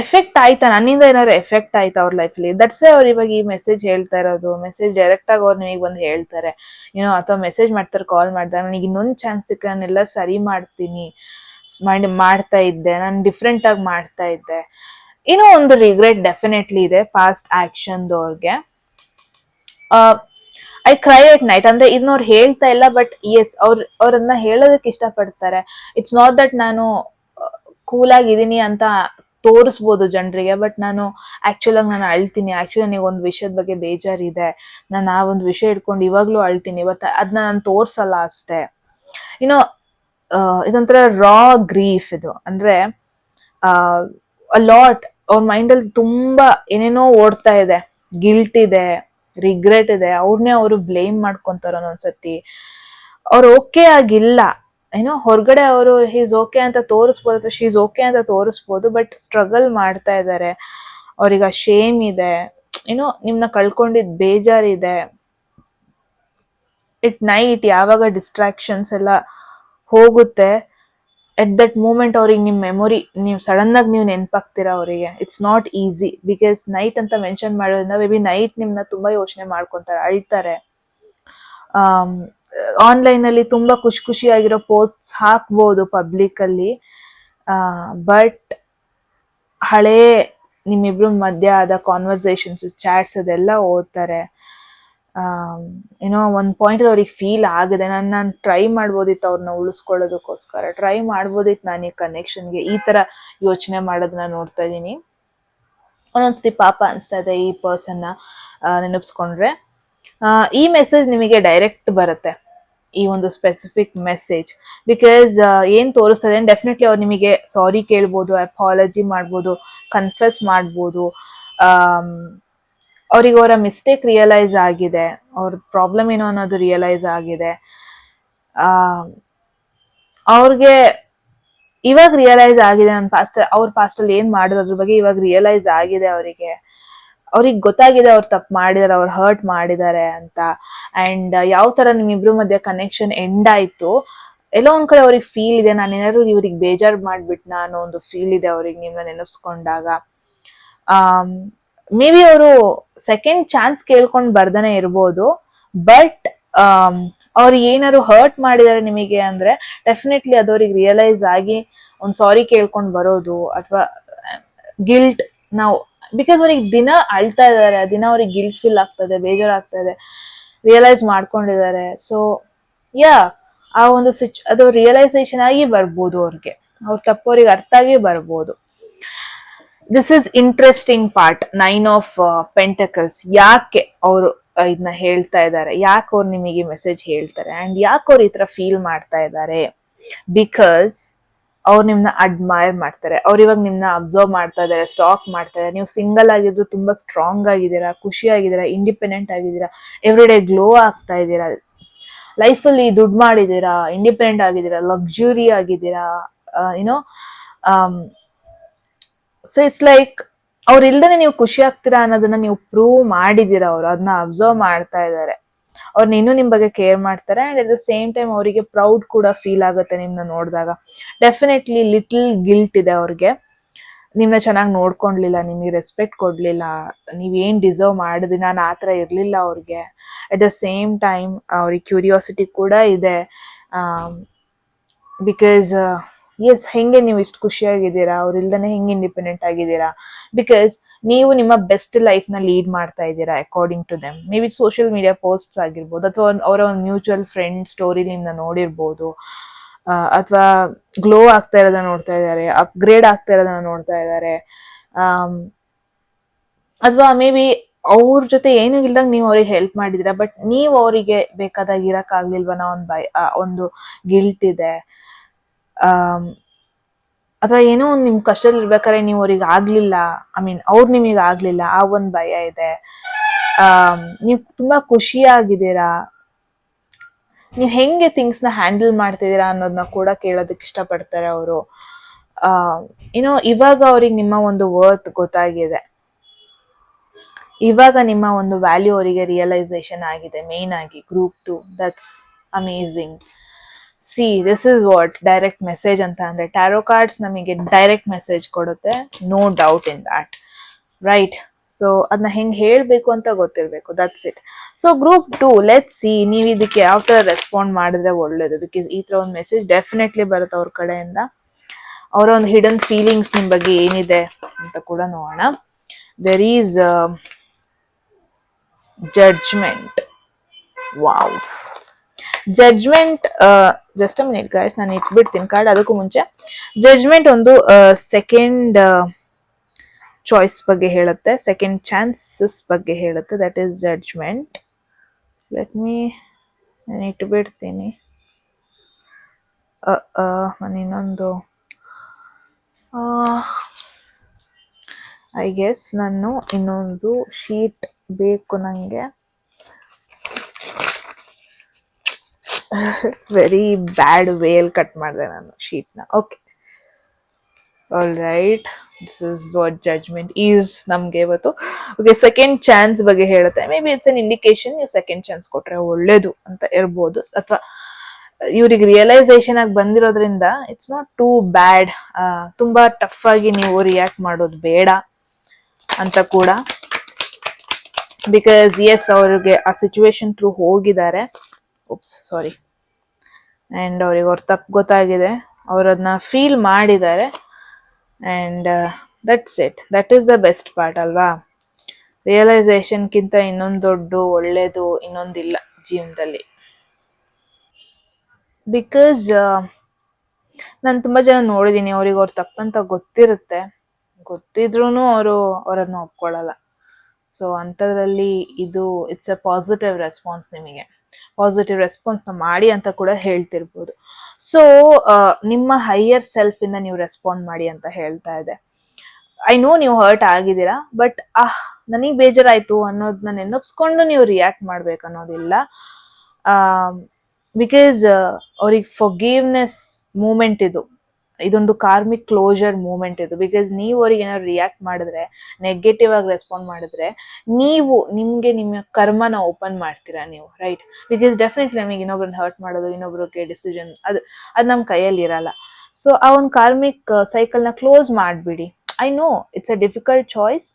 ಎಫೆಕ್ಟ್ ಆಯ್ತಾ, ನನ್ನಿಂದ ಏನಾದ್ರು ಎಫೆಕ್ಟ್ ಆಯ್ತಾ ಅವ್ರ ಲೈಫಲ್ಲಿ. ದಟ್ಸ್ ವೈ ಅವ್ರು ಇವಾಗ ಈ ಮೆಸೇಜ್ ಹೇಳ್ತಾ ಇರೋದು. ಮೆಸೇಜ್ ಡೈರೆಕ್ಟ್ ಆಗಿ ಅವ್ರು ನಿಮಗೆ ಬಂದು ಹೇಳ್ತಾರೆ, ಏನೋ, ಅಥವಾ ಮೆಸೇಜ್ ಮಾಡ್ತಾರೆ, ಕಾಲ್ ಮಾಡ್ತಾರೆ, ನನಗೆ ಇನ್ನೊಂದು ಚಾನ್ಸ್ ಸಿಕ್ಕ ನಾನೆಲ್ಲ ಸರಿ ಮಾಡ್ತೀನಿ, ಮಾಡ್ತಾ ಇದ್ದೆ, ನಾನು ಡಿಫ್ರೆಂಟ್ ಆಗಿ ಮಾಡ್ತಾ ಇದ್ದೆ. ಏನೋ ಒಂದು ರಿಗ್ರೆಟ್ ಡೆಫಿನೆಟ್ಲಿ ಇದೆ ಪಾಸ್ಟ್ ಆಕ್ಷನ್ದವ್ರಿಗೆ. ಐ ಕ್ರೈ ಎಟ್ ನೈಟ್ ಅಂದ್ರೆ ಇದನ್ನ ಅವ್ರು ಹೇಳ್ತಾ ಇಲ್ಲ, ಬಟ್ ಎಸ್ ಅವ್ರನ್ನ ಹೇಳೋದಕ್ಕೆ ಇಷ್ಟಪಡ್ತಾರೆ. ಇಟ್ಸ್ ನಾಟ್ ದಟ್ ನಾನು ಕೂಲ್ ಆಗಿದ್ದೀನಿ ಅಂತ ತೋರಿಸ್ಬೋದು ಜನರಿಗೆ, ಬಟ್ ನಾನು ಆಕ್ಚುಲ್ ಆಗಿ ನಾನು ಅಳ್ತೀನಿ, ಆಕ್ಚುಲಿ ನನಗೆ ಒಂದು ವಿಷಯದ ಬಗ್ಗೆ ಬೇಜಾರಿದೆ, ನಾನು ಆ ಒಂದು ವಿಷಯ ಇಟ್ಕೊಂಡು ಇವಾಗ್ಲೂ ಅಳ್ತೀನಿ, ಇವತ್ತು ಅದನ್ನ ನಾನು ತೋರ್ಸಲ್ಲ ಅಷ್ಟೇ. ಏನೋ ಇದೊಂಥರ ರಾ ಗ್ರೀಫ್ ಇದು. ಅಂದ್ರೆ ಲಾಟ್ ಅವ್ರ ಮೈಂಡಲ್ಲಿ ತುಂಬಾ ಏನೇನೋ ಓಡ್ತಾ ಇದೆ, ಗಿಲ್ಟ್ ಇದೆ, ರಿಗ್ರೆಟ್ ಇದೆ, ಅವ್ರನ್ನೇ ಅವರು ಬ್ಲೇಮ್ ಮಾಡ್ಕೊಂತಾರ ಒಂದೊಂದ್ಸತಿ. ಅವ್ರು ಓಕೆ ಆಗಿಲ್ಲ, ಏನೋ ಹೊರಗಡೆ ಅವರು ಹೀಸ್ ಓಕೆ ಅಂತ ತೋರಿಸ್ಬೋದು, ಅಥವಾ ಶೀಸ್ ಓಕೆ ಅಂತ ತೋರಿಸ್ಬೋದು, ಬಟ್ ಸ್ಟ್ರಗಲ್ ಮಾಡ್ತಾ ಇದ್ದಾರೆ. ಅವ್ರಿಗೆ ಆ ಶೇಮ್ ಇದೆ, ಏನೋ ನಿಮ್ನ ಕಳ್ಕೊಂಡಿದ್ ಬೇಜಾರಿದೆ. ನೈಟ್ ಯಾವಾಗ ಡಿಸ್ಟ್ರಾಕ್ಷನ್ಸ್ ಎಲ್ಲ ಹೋಗುತ್ತೆ, ಎಟ್ ದಟ್ ಮೂಮೆಂಟ್ ಅವ್ರಿಗೆ ನಿಮ್ಮ ಮೆಮೊರಿ ನೀವು ಸಡನ್ ಆಗಿ ನೀವು ನೆನಪಾಗ್ತೀರಾ ಅವರಿಗೆ. It's not easy because night ಅಂತ ಮೆನ್ಷನ್ ಮಾಡೋದ್ರಿಂದ ಮೇ ಬಿ ನೈಟ್ ನಿಮ್ನ ತುಂಬಾ ಯೋಚನೆ ಮಾಡ್ಕೊಂತಾರೆ, ಅಳ್ತಾರೆ. ಆನ್ಲೈನ್ ಅಲ್ಲಿ ತುಂಬಾ ಖುಷಿಯಾಗಿರೋ ಪೋಸ್ಟ್ಸ್ ಹಾಕ್ಬೋದು ಪಬ್ಲಿಕ್ ಅಲ್ಲಿ, ಬಟ್ ಹಳೇ ನಿಮ್ಮಿಬ್ರು ಮಧ್ಯ ಆದ ಕಾನ್ವರ್ಸೇಷನ್ಸ್, ಚಾಟ್ಸ್ ಅದೆಲ್ಲ ಓದ್ತಾರೆ. ಏನೋ ಒಂದು ಪಾಯಿಂಟ್ ಅವ್ರಿಗೆ ಫೀಲ್ ಆಗಿದೆ, ನಾನು ಟ್ರೈ ಮಾಡ್ಬೋದಿತ್ತು ಅವ್ರನ್ನ ಉಳಿಸ್ಕೊಳ್ಳೋದಕ್ಕೋಸ್ಕರ, ಟ್ರೈ ಮಾಡ್ಬೋದಿತ್ತು ನಾನು ಈ ಕನೆಕ್ಷನ್ಗೆ, ಈ ತರ ಯೋಚನೆ ಮಾಡೋದನ್ನ ನೋಡ್ತಾ ಇದ್ದೀನಿ. ಒಂದೊಂದ್ಸತಿ ಪಾಪ ಅನಿಸ್ತಾ ಇದೆ ಈ ಪರ್ಸನ್ನ ನೆನಪಿಸ್ಕೊಂಡ್ರೆ. ಈ ಮೆಸೇಜ್ ನಿಮಗೆ ಡೈರೆಕ್ಟ್ ಬರುತ್ತೆ, ಈ ಒಂದು ಸ್ಪೆಸಿಫಿಕ್ ಮೆಸೇಜ್, ಬಿಕಾಸ್ ಏನ್ ತೋರಿಸ್ತದೆ ಡೆಫಿನೆಟ್ಲಿ ಅವ್ರು ನಿಮಗೆ ಸಾರಿ ಕೇಳ್ಬೋದು, ಅಪಾಲಜಿ ಮಾಡ್ಬೋದು, ಕನ್ಫೆಸ್ ಮಾಡ್ಬೋದು. ಅವ್ರಿಗೆ ಅವರ ಮಿಸ್ಟೇಕ್ ರಿಯಲೈಸ್ ಆಗಿದೆ, ಅವ್ರ ಪ್ರಾಬ್ಲಮ್ ಏನೋ ಅನ್ನೋದು ರಿಯಲೈಸ್ ಆಗಿದೆ. ಅವ್ರಿಗೆ ಇವಾಗ ರಿಯಲೈಸ್ ಆಗಿದೆ ನನ್ನ ಅವ್ರ ಪಾಸ್ಟಲ್ಲಿ ಏನ್ ಮಾಡಿದ್ರು ಅದ್ರ ಬಗ್ಗೆ ಇವಾಗ ರಿಯಲೈಸ್ ಆಗಿದೆ ಅವರಿಗೆ. ಅವ್ರಿಗೆ ಗೊತ್ತಾಗಿದೆ ಅವ್ರು ತಪ್ಪು ಮಾಡಿದಾರೆ, ಅವ್ರು ಹರ್ಟ್ ಮಾಡಿದ್ದಾರೆ ಅಂತ. ಅಂಡ್ ಯಾವ ತರ ನಿಮ್ಮಿಬ್ರು ಮಧ್ಯೆ ಕನೆಕ್ಷನ್ ಎಂಡ್ ಆಯ್ತು, ಎಲ್ಲೋ ಒಂದ್ ಕಡೆ ಅವ್ರಿಗೆ ಫೀಲ್ ಇದೆ, ನಾನು ಏನಾದ್ರು ಇವ್ರಿಗೆ ಬೇಜಾರ್ ಮಾಡ್ಬಿಟ್ನಾ ಅನ್ನೋ ಒಂದು ಫೀಲ್ ಇದೆ ಅವ್ರಿಗೆ ನಿಮ್ನ ನೆನಪಿಸ್ಕೊಂಡಾಗ. ಮೇ ಬಿ ಅವರು ಸೆಕೆಂಡ್ ಚಾನ್ಸ್ ಕೇಳ್ಕೊಂಡ್ ಬರ್ದನೆ ಇರ್ಬೋದು, ಬಟ್ ಅವ್ರಿಗೆ ಏನಾದ್ರು ಹರ್ಟ್ ಮಾಡಿದಾರೆ ನಿಮಗೆ ಅಂದ್ರೆ ಡೆಫಿನೆಟ್ಲಿ ಅದು ಅವ್ರಿಗೆ ರಿಯಲೈಸ್ ಆಗಿ ಒಂದ್ ಸಾರಿ ಕೇಳ್ಕೊಂಡ್ ಬರೋದು, ಅಥವಾ ಗಿಲ್ಟ್ ನಾವು, ಬಿಕಾಸ್ ಅವ್ರಿಗೆ ದಿನ ಅಳ್ತಾ ಇದಾರೆ, ದಿನ ಅವ್ರಿಗೆ ಗಿಲ್ಟ್ ಫೀಲ್ ಆಗ್ತದೆ, ಬೇಜಾರಾಗ್ತಾ ಇದೆ, ರಿಯಲೈಸ್ ಮಾಡ್ಕೊಂಡಿದ್ದಾರೆ. ಸೊ ಯಾ ಆ ಒಂದು ಅದು ರಿಯಲೈಸೇಷನ್ ಆಗಿ ಬರ್ಬೋದು ಅವ್ರಿಗೆ, ಅವ್ರ ತಪ್ಪವ್ರಿಗೆ ಅರ್ಥ ಆಗಿ ಬರ್ಬೋದು. This is interesting part, 9 of pentacles. ಯಾಕೆ ಅವರು ಇದನ್ನ ಹೇಳ್ತಾ ಇದ್ದಾರೆ, ಯಾಕೆ ಅವ್ರು ನಿಮಗೆ ಮೆಸೇಜ್ ಹೇಳ್ತಾರೆ, ಅಂಡ್ ಯಾಕೆ ಅವ್ರು ಈ ತರ ಫೀಲ್ ಮಾಡ್ತಾ ಇದ್ದಾರೆ? ಬಿಕಾಸ್ ಅವ್ರು ನಿಮ್ನ ಅಡ್ಮೈರ್ ಮಾಡ್ತಾರೆ, ಅವ್ರು ಇವಾಗ ನಿಮ್ನ ಅಬ್ಸರ್ವ್ ಮಾಡ್ತಾ ಇದಾರೆ, ಸ್ಟಾಕ್ ಮಾಡ್ತಾ ಇದಾರೆ. ನೀವು ಸಿಂಗಲ್ ಆಗಿದ್ರು ತುಂಬಾ ಸ್ಟ್ರಾಂಗ್ ಆಗಿದ್ದೀರಾ, ಖುಷಿಯಾಗಿದ್ದೀರಾ, ಇಂಡಿಪೆಂಡೆಂಟ್ ಆಗಿದ್ದೀರಾ, ಎವ್ರಿ ಡೇ ಗ್ಲೋ ಆಗ್ತಾ ಇದ್ದೀರಾ, ಲೈಫಲ್ಲಿ ದುಡ್ಡು ಮಾಡಿದ್ದೀರಾ, ಇಂಡಿಪೆಂಡೆಂಟ್ ಆಗಿದ್ದೀರಾ, ಲಕ್ಸುರಿ ಆಗಿದ್ದೀರಾ, ಯುನೋ. ಸೊ ಇಟ್ಸ್ ಲೈಕ್ ಅವ್ರ ಇಲ್ದೇನೆ ನೀವು ಖುಷಿ ಆಗ್ತೀರಾ ಅನ್ನೋದನ್ನ ನೀವು ಪ್ರೂವ್ ಮಾಡಿದೀರಾ. ಅವ್ರು ಅದನ್ನ ಅಬ್ಸರ್ವ್ ಮಾಡ್ತಾ ಇದ್ದಾರೆ, ಅವ್ರನ್ನ ಇನ್ನೂ ನಿಮ್ ಬಗ್ಗೆ ಕೇರ್ ಮಾಡ್ತಾರೆ. And at the same time ಅವರಿಗೆ ಪ್ರೌಡ್ ಕೂಡ ಫೀಲ್ ಆಗುತ್ತೆ ನಿಮ್ನ ನೋಡಿದಾಗ. ಡೆಫಿನೆಟ್ಲಿ ಲಿಟಲ್ ಗಿಲ್ಟ್ ಇದೆ ಅವ್ರಿಗೆ, ನಿಮ್ನ ಚೆನ್ನಾಗಿ ನೋಡ್ಕೊಂಡ್ಲಿಲ್ಲ, ನಿಮಗೆ ರೆಸ್ಪೆಕ್ಟ್ ಕೊಡ್ಲಿಲ್ಲ, ನೀವೇನ್ ಡಿಸರ್ವ್ ಮಾಡಿದ್ರಿ, ನಾನು ಆತರ ಇರ್ಲಿಲ್ಲ ಅವ್ರಿಗೆ. ಅಟ್ ದ ಸೇಮ್ ಟೈಮ್ ಅವ್ರಿಗೆ ಕ್ಯೂರಿಯಾಸಿಟಿ ಕೂಡ ಇದೆ, ಬಿಕಾಸ್ ಎಸ್ ಹೆಂಗೆ ನೀವು ಇಷ್ಟು ಖುಷಿಯಾಗಿದ್ದೀರಾ, ಅವ್ರ ಇಲ್ದೇ ಹೆಂಗೆ ಇಂಡಿಪೆಂಡೆಂಟ್ ಆಗಿದ್ದೀರಾ, ಬಿಕಾಸ್ ನೀವು ನಿಮ್ಮ ಬೆಸ್ಟ್ ಲೈಫ್ ನ ಲೀಡ್ ಮಾಡ್ತಾ ಇದ್ದೀರಾ according to them. Maybe social media posts ಆಗಿರ್ಬೋದು, ಅಥವಾ ಅವರ ಒಂದು ಮ್ಯೂಚುವಲ್ ಫ್ರೆಂಡ್ ಸ್ಟೋರಿ ನಿಮ್ನ ನೋಡಿರ್ಬೋದು, ಅಥವಾ ಗ್ಲೋ ಆಗ್ತಾ ಇರೋದನ್ನ ನೋಡ್ತಾ ಇದ್ದಾರೆ, ಅಪ್ಗ್ರೇಡ್ ಆಗ್ತಾ ಇರೋದನ್ನ ನೋಡ್ತಾ ಇದ್ದಾರೆ, ಅಥವಾ ಮೇ ಬಿ ಅವ್ರ ಜೊತೆ ಏನು ಇಲ್ದಾಗ ನೀವು ಅವ್ರಿಗೆ ಹೆಲ್ಪ್ ಮಾಡಿದಿರಾ, ಬಟ್ ನೀವು ಅವರಿಗೆ ಬೇಕಾದಾಗ ಇರಕ್ ಆಗ್ಲಿಲ್ವನ ಒಂದು ಗಿಲ್ಟ್ ಇದೆ. ಅಥವಾ ಏನೋ ಒಂದು ನಿಮ್ ಕಷ್ಟದಲ್ಲಿ ಇರ್ಬೇಕಾದ್ರೆ ನೀವು ಅವ್ರಿಗೆ ಆಗ್ಲಿಲ್ಲ, ಐ ಮೀನ್ ಅವ್ರು ನಿಮಗೆ ಆಗ್ಲಿಲ್ಲ, ಆ ಒಂದು ಭಯ ಇದೆ. ನೀವು ತುಂಬಾ ಖುಷಿಯಾಗಿದ್ದೀರಾ, ನೀವು ಹೆಂಗೆ ಥಿಂಗ್ಸ್ ನ ಹ್ಯಾಂಡಲ್ ಮಾಡ್ತಿದ್ದೀರಾ ಅನ್ನೋದನ್ನ ಕೂಡ ಕೇಳೋದಕ್ಕೆ ಇಷ್ಟಪಡ್ತಾರೆ ಅವರು. ಏನೋ ಇವಾಗ ಅವ್ರಿಗೆ ನಿಮ್ಮ ಒಂದು ವರ್ತ್ ಗೊತ್ತಾಗಿದೆ, ಇವಾಗ ನಿಮ್ಮ ಒಂದು ವ್ಯಾಲ್ಯೂ ಅವರಿಗೆ ರಿಯಲೈಸೇಷನ್ ಆಗಿದೆ. ಮೇನ್ ಆಗಿ group 2, that's amazing. See this is what direct message ಅಂತ ಅಂದ್ರೆ, ಟ್ಯಾರೋ ಕಾರ್ಡ್ಸ್ ನಮಗೆ ಡೈರೆಕ್ಟ್ ಮೆಸೇಜ್ ಕೊಡುತ್ತೆ, no doubt in that, right? So ಅದನ್ನ ಹೆಂಗ್ ಹೇಳ್ಬೇಕು ಅಂತ ಗೊತ್ತಿರ್ಬೇಕು, that's it. So group 2, let's see ನೀವು ಇದಕ್ಕೆ ಯಾವ ತರ ರೆಸ್ಪಾಂಡ್ ಮಾಡಿದ್ರೆ ಒಳ್ಳೇದು, ಬಿಕಾಸ್ ಈ ತರ ಒಂದು ಮೆಸೇಜ್ ಡೆಫಿನೆಟ್ಲಿ ಬರುತ್ತೆ ಅವ್ರ ಕಡೆಯಿಂದ. ಅವರ ಒಂದು ಹಿಡನ್ ಫೀಲಿಂಗ್ಸ್ ನಿಮ್ ಬಗ್ಗೆ ಏನಿದೆ ಅಂತ ಕೂಡ ನೋಡೋಣ. There is judgement. Wow, judgement. Just a minute guys, ನಾನು ಇಟ್ಬಿಡ್ತೀನಿ ಕಾರ್ಡ್. ಅದಕ್ಕೂ ಮುಂಚೆ ಜಡ್ಜ್ಮೆಂಟ್ ಒಂದು ಸೆಕೆಂಡ್ ಚಾಯ್ಸ್ ಬಗ್ಗೆ ಹೇಳುತ್ತೆ, ಸೆಕೆಂಡ್ ಚಾನ್ಸಸ್ ಬಗ್ಗೆ ಹೇಳುತ್ತೆ. That is judgement. Let me, ನಾನು ಇಟ್ಬಿಡ್ತೀನಿ. ನಾನು ಇನ್ನೊಂದು ಐ ಗೆಸ್ ನಾನು ಇನ್ನೊಂದು ಶೀಟ್ ಬೇಕು ನನಗೆ. ವೆರಿ ಬ್ಯಾಡ್ ವೇಲ್ ಕಟ್ ಮಾಡಿದೆ ನಾನು ಶೀಟ್ನ. Okay, all right, this is what judgment is ನಮ್ಗೆ ಇವತ್ತು. ಓಕೆ, ಸೆಕೆಂಡ್ ಚಾನ್ಸ್ ಬಗ್ಗೆ ಹೇಳುತ್ತೆ. Maybe it's an indication, ನೀವು ಸೆಕೆಂಡ್ ಚಾನ್ಸ್ ಕೊಟ್ರೆ ಒಳ್ಳೇದು ಅಂತ ಇರ್ಬೋದು, ಅಥವಾ ಇವ್ರಿಗೆ ರಿಯಲೈಸೇಷನ್ ಆಗಿ ಬಂದಿರೋದ್ರಿಂದ ಇಟ್ಸ್ ನಾಟ್ ಟೂ ಬ್ಯಾಡ್. ತುಂಬಾ ಟಫ್ ಆಗಿ ನೀವು ರಿಯಾಕ್ಟ್ ಮಾಡೋದು ಬೇಡ ಅಂತ ಕೂಡ. ಬಿಕಾಸ್ ಎಸ್, ಅವ್ರಿಗೆ ಆ ಸಿಚುವೇಶನ್ ಥ್ರೂ ಹೋಗಿದ್ದಾರೆ. Oops, sorry. ಆ್ಯಂಡ್ ಅವ್ರಿಗೆ ಅವ್ರ ತಪ್ಪು ಗೊತ್ತಾಗಿದೆ, ಅವ್ರದನ್ನ ಫೀಲ್ ಮಾಡಿದ್ದಾರೆ. And that's it. That is the best part ಅಲ್ವಾ. ರಿಯಲೈಸೇಷನ್ಗಿಂತ ಇನ್ನೊಂದು ದೊಡ್ಡ ಒಳ್ಳೇದು ಇನ್ನೊಂದಿಲ್ಲ ಜೀವನದಲ್ಲಿ. ಬಿಕಾಸ್ ನಾನು ತುಂಬ ಜನ ನೋಡಿದ್ದೀನಿ, ಅವ್ರಿಗೆ ಅವ್ರ ತಪ್ಪಂತ ಗೊತ್ತಿರುತ್ತೆ, ಗೊತ್ತಿದ್ರೂ ಅವರು ಅವರನ್ನು ಒಪ್ಕೊಳ್ಳಲ್ಲ. ಸೊ ಅಂಥದ್ರಲ್ಲಿ ಇದು ಇಟ್ಸ್ ಎ ಪಾಸಿಟಿವ್ ರೆಸ್ಪಾನ್ಸ್. ನಿಮಗೆ ಪಾಸಿಟಿವ್ ರೆಸ್ಪಾನ್ಸ್ನ ಮಾಡಿ ಅಂತ ಕೂಡ ಹೇಳ್ತಿರ್ಬೋದು. ಸೊ ನಿಮ್ಮ ಹೈಯರ್ ಸೆಲ್ಫಿಂದ ನೀವು ರೆಸ್ಪಾಂಡ್ ಮಾಡಿ ಅಂತ ಹೇಳ್ತಾ ಇದೆ. ಐ ನೋ ನೀವು ಹರ್ಟ್ ಆಗಿದ್ದೀರಾ, ಬಟ್ ನನಗೆ ಬೇಜಾರಾಯಿತು ಅನ್ನೋದನ್ನ ನೆನಪಿಸ್ಕೊಂಡು ನೀವು ರಿಯಾಕ್ಟ್ ಮಾಡ್ಬೇಕು ಅನ್ನೋದಿಲ್ಲ. ಬಿಕಾಸ್ ಅವ್ರಿಗೆ ಫಾರ್ಗಿವ್ನೆಸ್ ಮೂಮೆಂಟ್ ಇದೊಂದು ಕಾರ್ಮಿಕ್ ಕ್ಲೋಜರ್ ಮೂಮೆಂಟ್ ಇದು. ಬಿಕಾಸ್ ನೀವು ಅವ್ರಿಗೆ ಏನಾದ್ರು ರಿಯಾಕ್ಟ್ ಮಾಡಿದ್ರೆ, ನೆಗೆಟಿವ್ ಆಗಿ ರೆಸ್ಪಾಂಡ್ ಮಾಡಿದ್ರೆ, ನೀವು ನಿಮ್ಮ ಕರ್ಮನ ಓಪನ್ ಮಾಡ್ತೀರಾ ನೀವು, ರೈಟ್? ಬಿಕಾಸ್ ಡೆಫಿನೆಟ್ಲಿ ನಮಗೆ ಇನ್ನೊಬ್ರನ್ನ ಹರ್ಟ್ ಮಾಡೋದು, ಇನ್ನೊಬ್ರಿಗೆ ಡಿಸಿಷನ್ ಅದು ನಮ್ಮ ಕೈಯಲ್ಲಿ ಇರಲ್ಲ. ಸೊ ಆ ಒಂದು ಕಾರ್ಮಿಕ್ ಸೈಕಲ್ನ ಕ್ಲೋಸ್ ಮಾಡಿಬಿಡಿ. I know it's a difficult choice,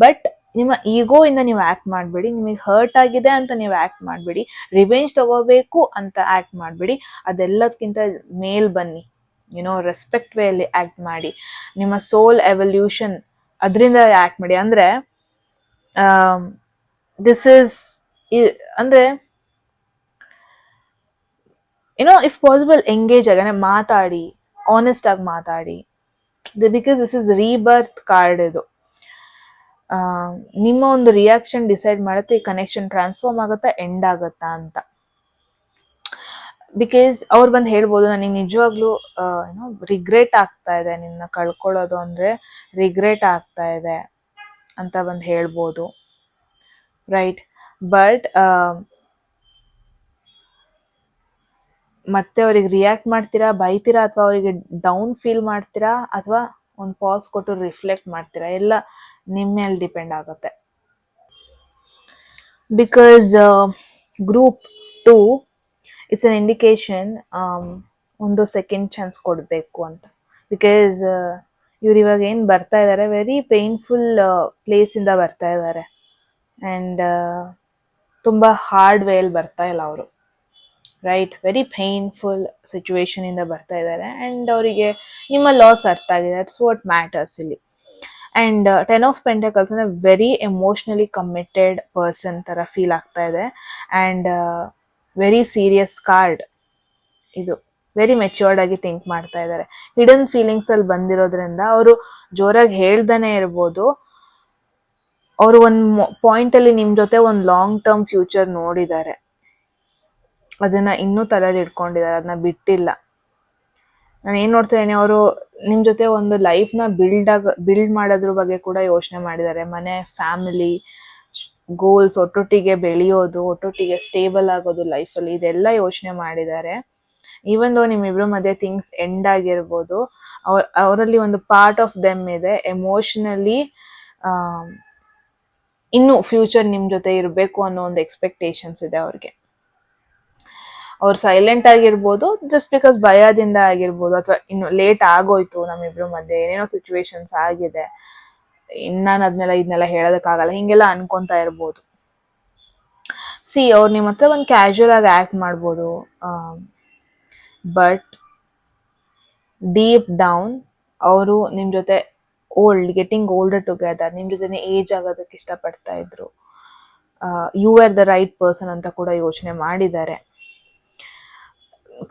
but ನಿಮ್ಮ ಈಗೋ ಇಂದ ನೀವು ಆಕ್ಟ್ ಮಾಡಬೇಡಿ. ನಿಮಗೆ ಹರ್ಟ್ ಆಗಿದೆ ಅಂತ ನೀವು ಆಕ್ಟ್ ಮಾಡಬೇಡಿ. ರಿವೆಂಜ್ ತಗೋಬೇಕು ಅಂತ ಆಕ್ಟ್ ಮಾಡಬೇಡಿ. ಅದೆಲ್ಲದಕ್ಕಿಂತ ಮೇಲ್ ಬನ್ನಿ, ರೆಸ್ಪೆಕ್ಟ್ ವೇಯಲ್ಲಿ ಆಕ್ಟ್ ಮಾಡಿ. ನಿಮ್ಮ ಸೋಲ್ ಎವಲ್ಯೂಷನ್ ಅದರಿಂದ ಆಕ್ಟ್ ಮಾಡಿ. ಅಂದ್ರೆ ದಿಸ್ ಇಸ್ ಅಂದ್ರೆ ಇಫ್ ಪಾಸಿಬಲ್ ಎಂಗೇಜ್ ಆಗಿ ಮಾತಾಡಿ, ಆನೆಸ್ಟ್ ಆಗಿ ಮಾತಾಡಿ. Because this is rebirth card. ಇದು ನಿಮ್ಮ ಒಂದು ರಿಯಾಕ್ಷನ್ ಡಿಸೈಡ್ ಮಾಡುತ್ತೆ ಈ ಕನೆಕ್ಷನ್ ಟ್ರಾನ್ಸ್ಫಾರ್ಮ್ ಆಗುತ್ತಾ, ಎಂಡ್ ಆಗುತ್ತಾ ಅಂತ. ಬಿಕಾಸ್ ಅವ್ರು ಬಂದು ಹೇಳ್ಬೋದು, ನನಗೆ ನಿಜವಾಗ್ಲೂ ರಿಗ್ರೆಟ್ ಆಗ್ತಾ ಇದೆ, ನಿನ್ನ ಕಳ್ಕೊಳ್ಳೋದು ಅಂದ್ರೆ ರಿಗ್ರೆಟ್ ಆಗ್ತಾ ಇದೆ ಅಂತ ಬಂದು ಹೇಳ್ಬೋದು, ರೈಟ್? ಬಟ್ ಮತ್ತೆ ಅವ್ರಿಗೆ ರಿಯಾಕ್ಟ್ ಮಾಡ್ತೀರಾ, ಬೈತೀರಾ, ಅಥವಾ ಅವರಿಗೆ ಡೌನ್ ಫೀಲ್ ಮಾಡ್ತೀರಾ, ಅಥವಾ ಒಂದು ಪಾಸ್ ಕೊಟ್ಟು ರಿಫ್ಲೆಕ್ಟ್ ಮಾಡ್ತೀರಾ, ಎಲ್ಲ ನಿಮ್ಮ ಮೇಲೆ ಡಿಪೆಂಡ್ ಆಗುತ್ತೆ. Because group 2 it's an indication ಒಂದು ಸೆಕೆಂಡ್ ಚಾನ್ಸ್ ಕೊಡಬೇಕು ಅಂತ. ಬಿಕಾಸ್ ಇವ್ರು ಇವಾಗ ಏನು ಬರ್ತಾ ಇದ್ದಾರೆ, ವೆರಿ ಪೇನ್ಫುಲ್ ಪ್ಲೇಸಿಂದ ಬರ್ತಾ ಇದ್ದಾರೆ. ಆ್ಯಂಡ್ ತುಂಬ ಹಾರ್ಡ್ ವೇಯಲ್ಲಿ ಬರ್ತಾ ಇಲ್ಲ ಅವರು, ರೈಟ್? ವೆರಿ ಪೇನ್ಫುಲ್ ಸಿಚುವೇಶನ್ ಇಂದ ಬರ್ತಾ ಇದ್ದಾರೆ. ಆ್ಯಂಡ್ ಅವರಿಗೆ ನಿಮ್ಮ ಲಾಸ್ ಅರ್ಥ ಆಗಿದೆ. ದಟ್ಸ್ ವಾಟ್ ಮ್ಯಾಟರ್ಸ್ ಇಲ್ಲಿ. ಆ್ಯಂಡ್ 10 ಆಫ್ ಪೆಂಟಕಲ್ಸ್ ಅಂದರೆ ವೆರಿ ಎಮೋಷ್ನಲಿ ಕಮಿಟೆಡ್ ಪರ್ಸನ್ ಥರ ಫೀಲ್ ಆಗ್ತಾ ಇದೆ. ಆ್ಯಂಡ್ ವೆರಿ ಸೀರಿಯಸ್ ಕಾರ್ಡ್ ಇದು. ವೆರಿ ಮೆಚ್ಯೂರ್ಡ್ ಆಗಿ ಥಿಂಕ್ ಮಾಡ್ತಾ ಇದ್ದಾರೆ. ಹಿಡನ್ ಫೀಲಿಂಗ್ಸಲ್ಲಿ ಬಂದಿರೋದ್ರಿಂದ ಅವರು ಜೋರಾಗಿ ಹೇಳ್ದಾನೆ ಇರ್ಬೋದು, ಅವರು ಒಂದು ಪಾಯಿಂಟಲ್ಲಿ ನಿಮ್ಮ ಜೊತೆ ಒಂದು ಲಾಂಗ್ ಟರ್ಮ್ ಫ್ಯೂಚರ್ ನೋಡಿದ್ದಾರೆ, ಅದನ್ನು ಇನ್ನೂ ತಲೆಯಲ್ಲಿ ಇಟ್ಕೊಂಡಿದ್ದಾರೆ, ಅದನ್ನ ಬಿಟ್ಟಿಲ್ಲ. ನಾನು ಏನು ನೋಡ್ತಾ ಇದ್ದೀನಿ, ಅವರು ನಿಮ್ಮ ಜೊತೆ ಒಂದು ಲೈಫ್ನ ಬಿಲ್ಡ್ ಮಾಡೋದ್ರ ಬಗ್ಗೆ ಕೂಡ ಯೋಚನೆ ಮಾಡಿದ್ದಾರೆ. ಮನೆ, ಫ್ಯಾಮಿಲಿ, ಗೋಲ್ಸ್, ಒಟ್ಟೊಟ್ಟಿಗೆ ಬೆಳೆಯೋದು, ಒಟ್ಟೊಟ್ಟಿಗೆ ಸ್ಟೇಬಲ್ ಆಗೋದು ಲೈಫಲ್ಲಿ, ಇದೆಲ್ಲ ಯೋಚನೆ ಮಾಡಿದ್ದಾರೆ. ಈವನ್ ದೋ ನಿಮ್ಮಿಬ್ಬರ ಮಧ್ಯೆ ಥಿಂಗ್ಸ್ ಎಂಡ್ ಆಗಿರ್ಬೋದು, ಅವರಲ್ಲಿ ಒಂದು ಪಾರ್ಟ್ ಆಫ್ ದೆಮ್ ಇದೆ ಎಮೋಷನಲಿ ಇನ್ನೂ ಫ್ಯೂಚರ್ ನಿಮ್ಮ ಜೊತೆ ಇರಬೇಕು ಅನ್ನೋ ಒಂದು ಎಕ್ಸ್ಪೆಕ್ಟೇಷನ್ಸ್ ಇದೆ ಅವ್ರಿಗೆ. ಅವ್ರು ಸೈಲೆಂಟ್ ಆಗಿರ್ಬೋದು, ಜಸ್ಟ್ ಬಿಕಾಸ್ ಭಯದಿಂದ ಆಗಿರ್ಬೋದು, ಅಥವಾ ಇನ್ನು ಲೇಟ್ ಆಗೋಯ್ತು ನಮ್ಮಿಬ್ರ ಮಧ್ಯೆ, ಏನೇನೋ ಸಿಚುವೇಶನ್ಸ್ ಆಗಿದೆ, ನಾನು ಇದನ್ನೆಲ್ಲ ಹೇಳೋದಕ್ಕಾಗಲ್ಲ, ಹಿಂಗೆಲ್ಲ ಅನ್ಕೊಂತಾ ಇರ್ಬೋದು. ಅವ್ರು ನಿಮ್ಮ ಹತ್ರ ಒಂದು ಕ್ಯಾಶುವಲ್ ಆಗಿ ಆ್ಯಕ್ಟ್ ಮಾಡ್ಬೋದು, ಬಟ್ ಡೀಪ್ ಡೌನ್ ಅವರು ನಿಮ್ಮ ಜೊತೆ ಗೆಟಿಂಗ್ ಓಲ್ಡರ್ ಟುಗೆದರ್, ನಿಮ್ಮ ಜೊತೆ ಏಜ್ ಆಗೋದಕ್ಕೆ ಇಷ್ಟಪಡ್ತಾ ಇದ್ರು. You are the right person ಅಂತ ಕೂಡ ಯೋಚನೆ ಮಾಡಿದ್ದಾರೆ.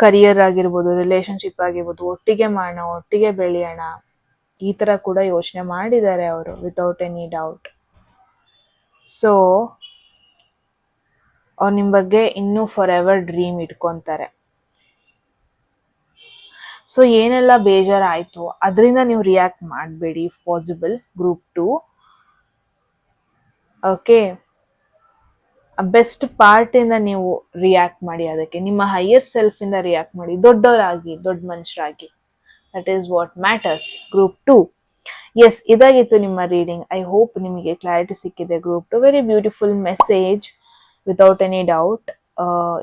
ಕರಿಯರ್ ಆಗಿರ್ಬೋದು, ರಿಲೇಶನ್ಶಿಪ್ ಆಗಿರ್ಬೋದು, ಒಟ್ಟಿಗೆ ಮಾಡೋಣ, ಒಟ್ಟಿಗೆ ಬೆಳೆಯೋಣ, ಈ ಥರ ಕೂಡ ಯೋಚನೆ ಮಾಡಿದ್ದಾರೆ ಅವರು, ವಿತೌಟ್ ಎನಿ ಡೌಟ್. ಸೊ ಅವ್ರು ನಿಮ್ಮ ಬಗ್ಗೆ ಇನ್ನೂ ಫಾರ್ ಎವರ್ ಡ್ರೀಮ್ ಇಟ್ಕೊತಾರೆ. ಸೊ ಏನೆಲ್ಲ ಬೇಜಾರಾಯಿತು ಅದರಿಂದ ನೀವು ರಿಯಾಕ್ಟ್ ಮಾಡಬೇಡಿ if possible. Group 2, okay? Best ಪಾರ್ಟಿಂದ ನೀವು ರಿಯಾಕ್ಟ್ ಮಾಡಿ, ಅದಕ್ಕೆ ನಿಮ್ಮ ಹೈಯರ್ ಸೆಲ್ಫಿಂದ ರಿಯಾಕ್ಟ್ ಮಾಡಿ, ದೊಡ್ಡವರಾಗಿ, ದೊಡ್ಡ ಮನುಷ್ಯರಾಗಿ. That is what matters. Group 2, yes, ಇದಾಗಿತ್ತು ನಿಮ್ಮ ರೀಡಿಂಗ್. ಐ ಹೋಪ್ ನಿಮಗೆ ಕ್ಲಾರಿಟಿ ಸಿಕ್ಕಿದೆ. Group 2 very beautiful message without any doubt.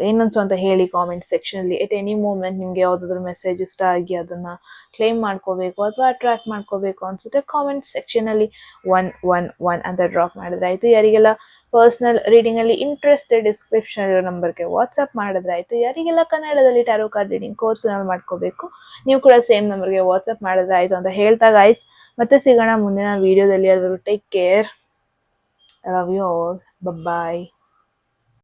ಏನನ್ಸು ಅಂತ ಹೇಳಿ ಕಾಮೆಂಟ್ ಸೆಕ್ಷನಲ್ಲಿ. ಎಟ್ ಎನಿ ಮೂಮೆಂಟ್ ನಿಮಗೆ ಯಾವುದಾದ್ರೂ ಮೆಸೇಜ್ ಇಷ್ಟ ಆಗಿ ಅದನ್ನು ಕ್ಲೇಮ್ ಮಾಡ್ಕೋಬೇಕು ಅಥವಾ ಅಟ್ರಾಕ್ಟ್ ಮಾಡ್ಕೋಬೇಕು ಅನ್ಸುತ್ತೆ, ಕಾಮೆಂಟ್ ಸೆಕ್ಷನಲ್ಲಿ 111 ಅಂತ ಡ್ರಾಪ್ ಮಾಡಿದ್ರೆ ಆಯಿತು. ಯಾರಿಗೆಲ್ಲ ಪರ್ಸ್ನಲ್ ರೀಡಿಂಗಲ್ಲಿ ಇಂಟ್ರೆಸ್ಟೆಡ್ ಡಿಸ್ಕ್ರಿಪ್ಷನ್ ಇರೋ ನಂಬರ್ಗೆ ವಾಟ್ಸಪ್ ಮಾಡಿದ್ರೆ ಆಯಿತು. ಯಾರಿಗೆಲ್ಲ ಕನ್ನಡದಲ್ಲಿ ಟ್ಯಾರೋ ಕಾರ್ಡ್ ರೀಡಿಂಗ್ ಕೋರ್ಸ್ನಲ್ಲಿ ಮಾಡ್ಕೋಬೇಕು, ನೀವು ಕೂಡ ಸೇಮ್ ನಂಬರ್ಗೆ ವಾಟ್ಸಪ್ ಮಾಡಿದ್ರೆ ಆಯಿತು ಅಂತ ಹೇಳ್ತಾ ಗೈಸ್, ಮತ್ತೆ ಸಿಗೋಣ ಮುಂದಿನ ವೀಡಿಯೋದಲ್ಲಿ. ಅದ್ರ take care, love you all, bye.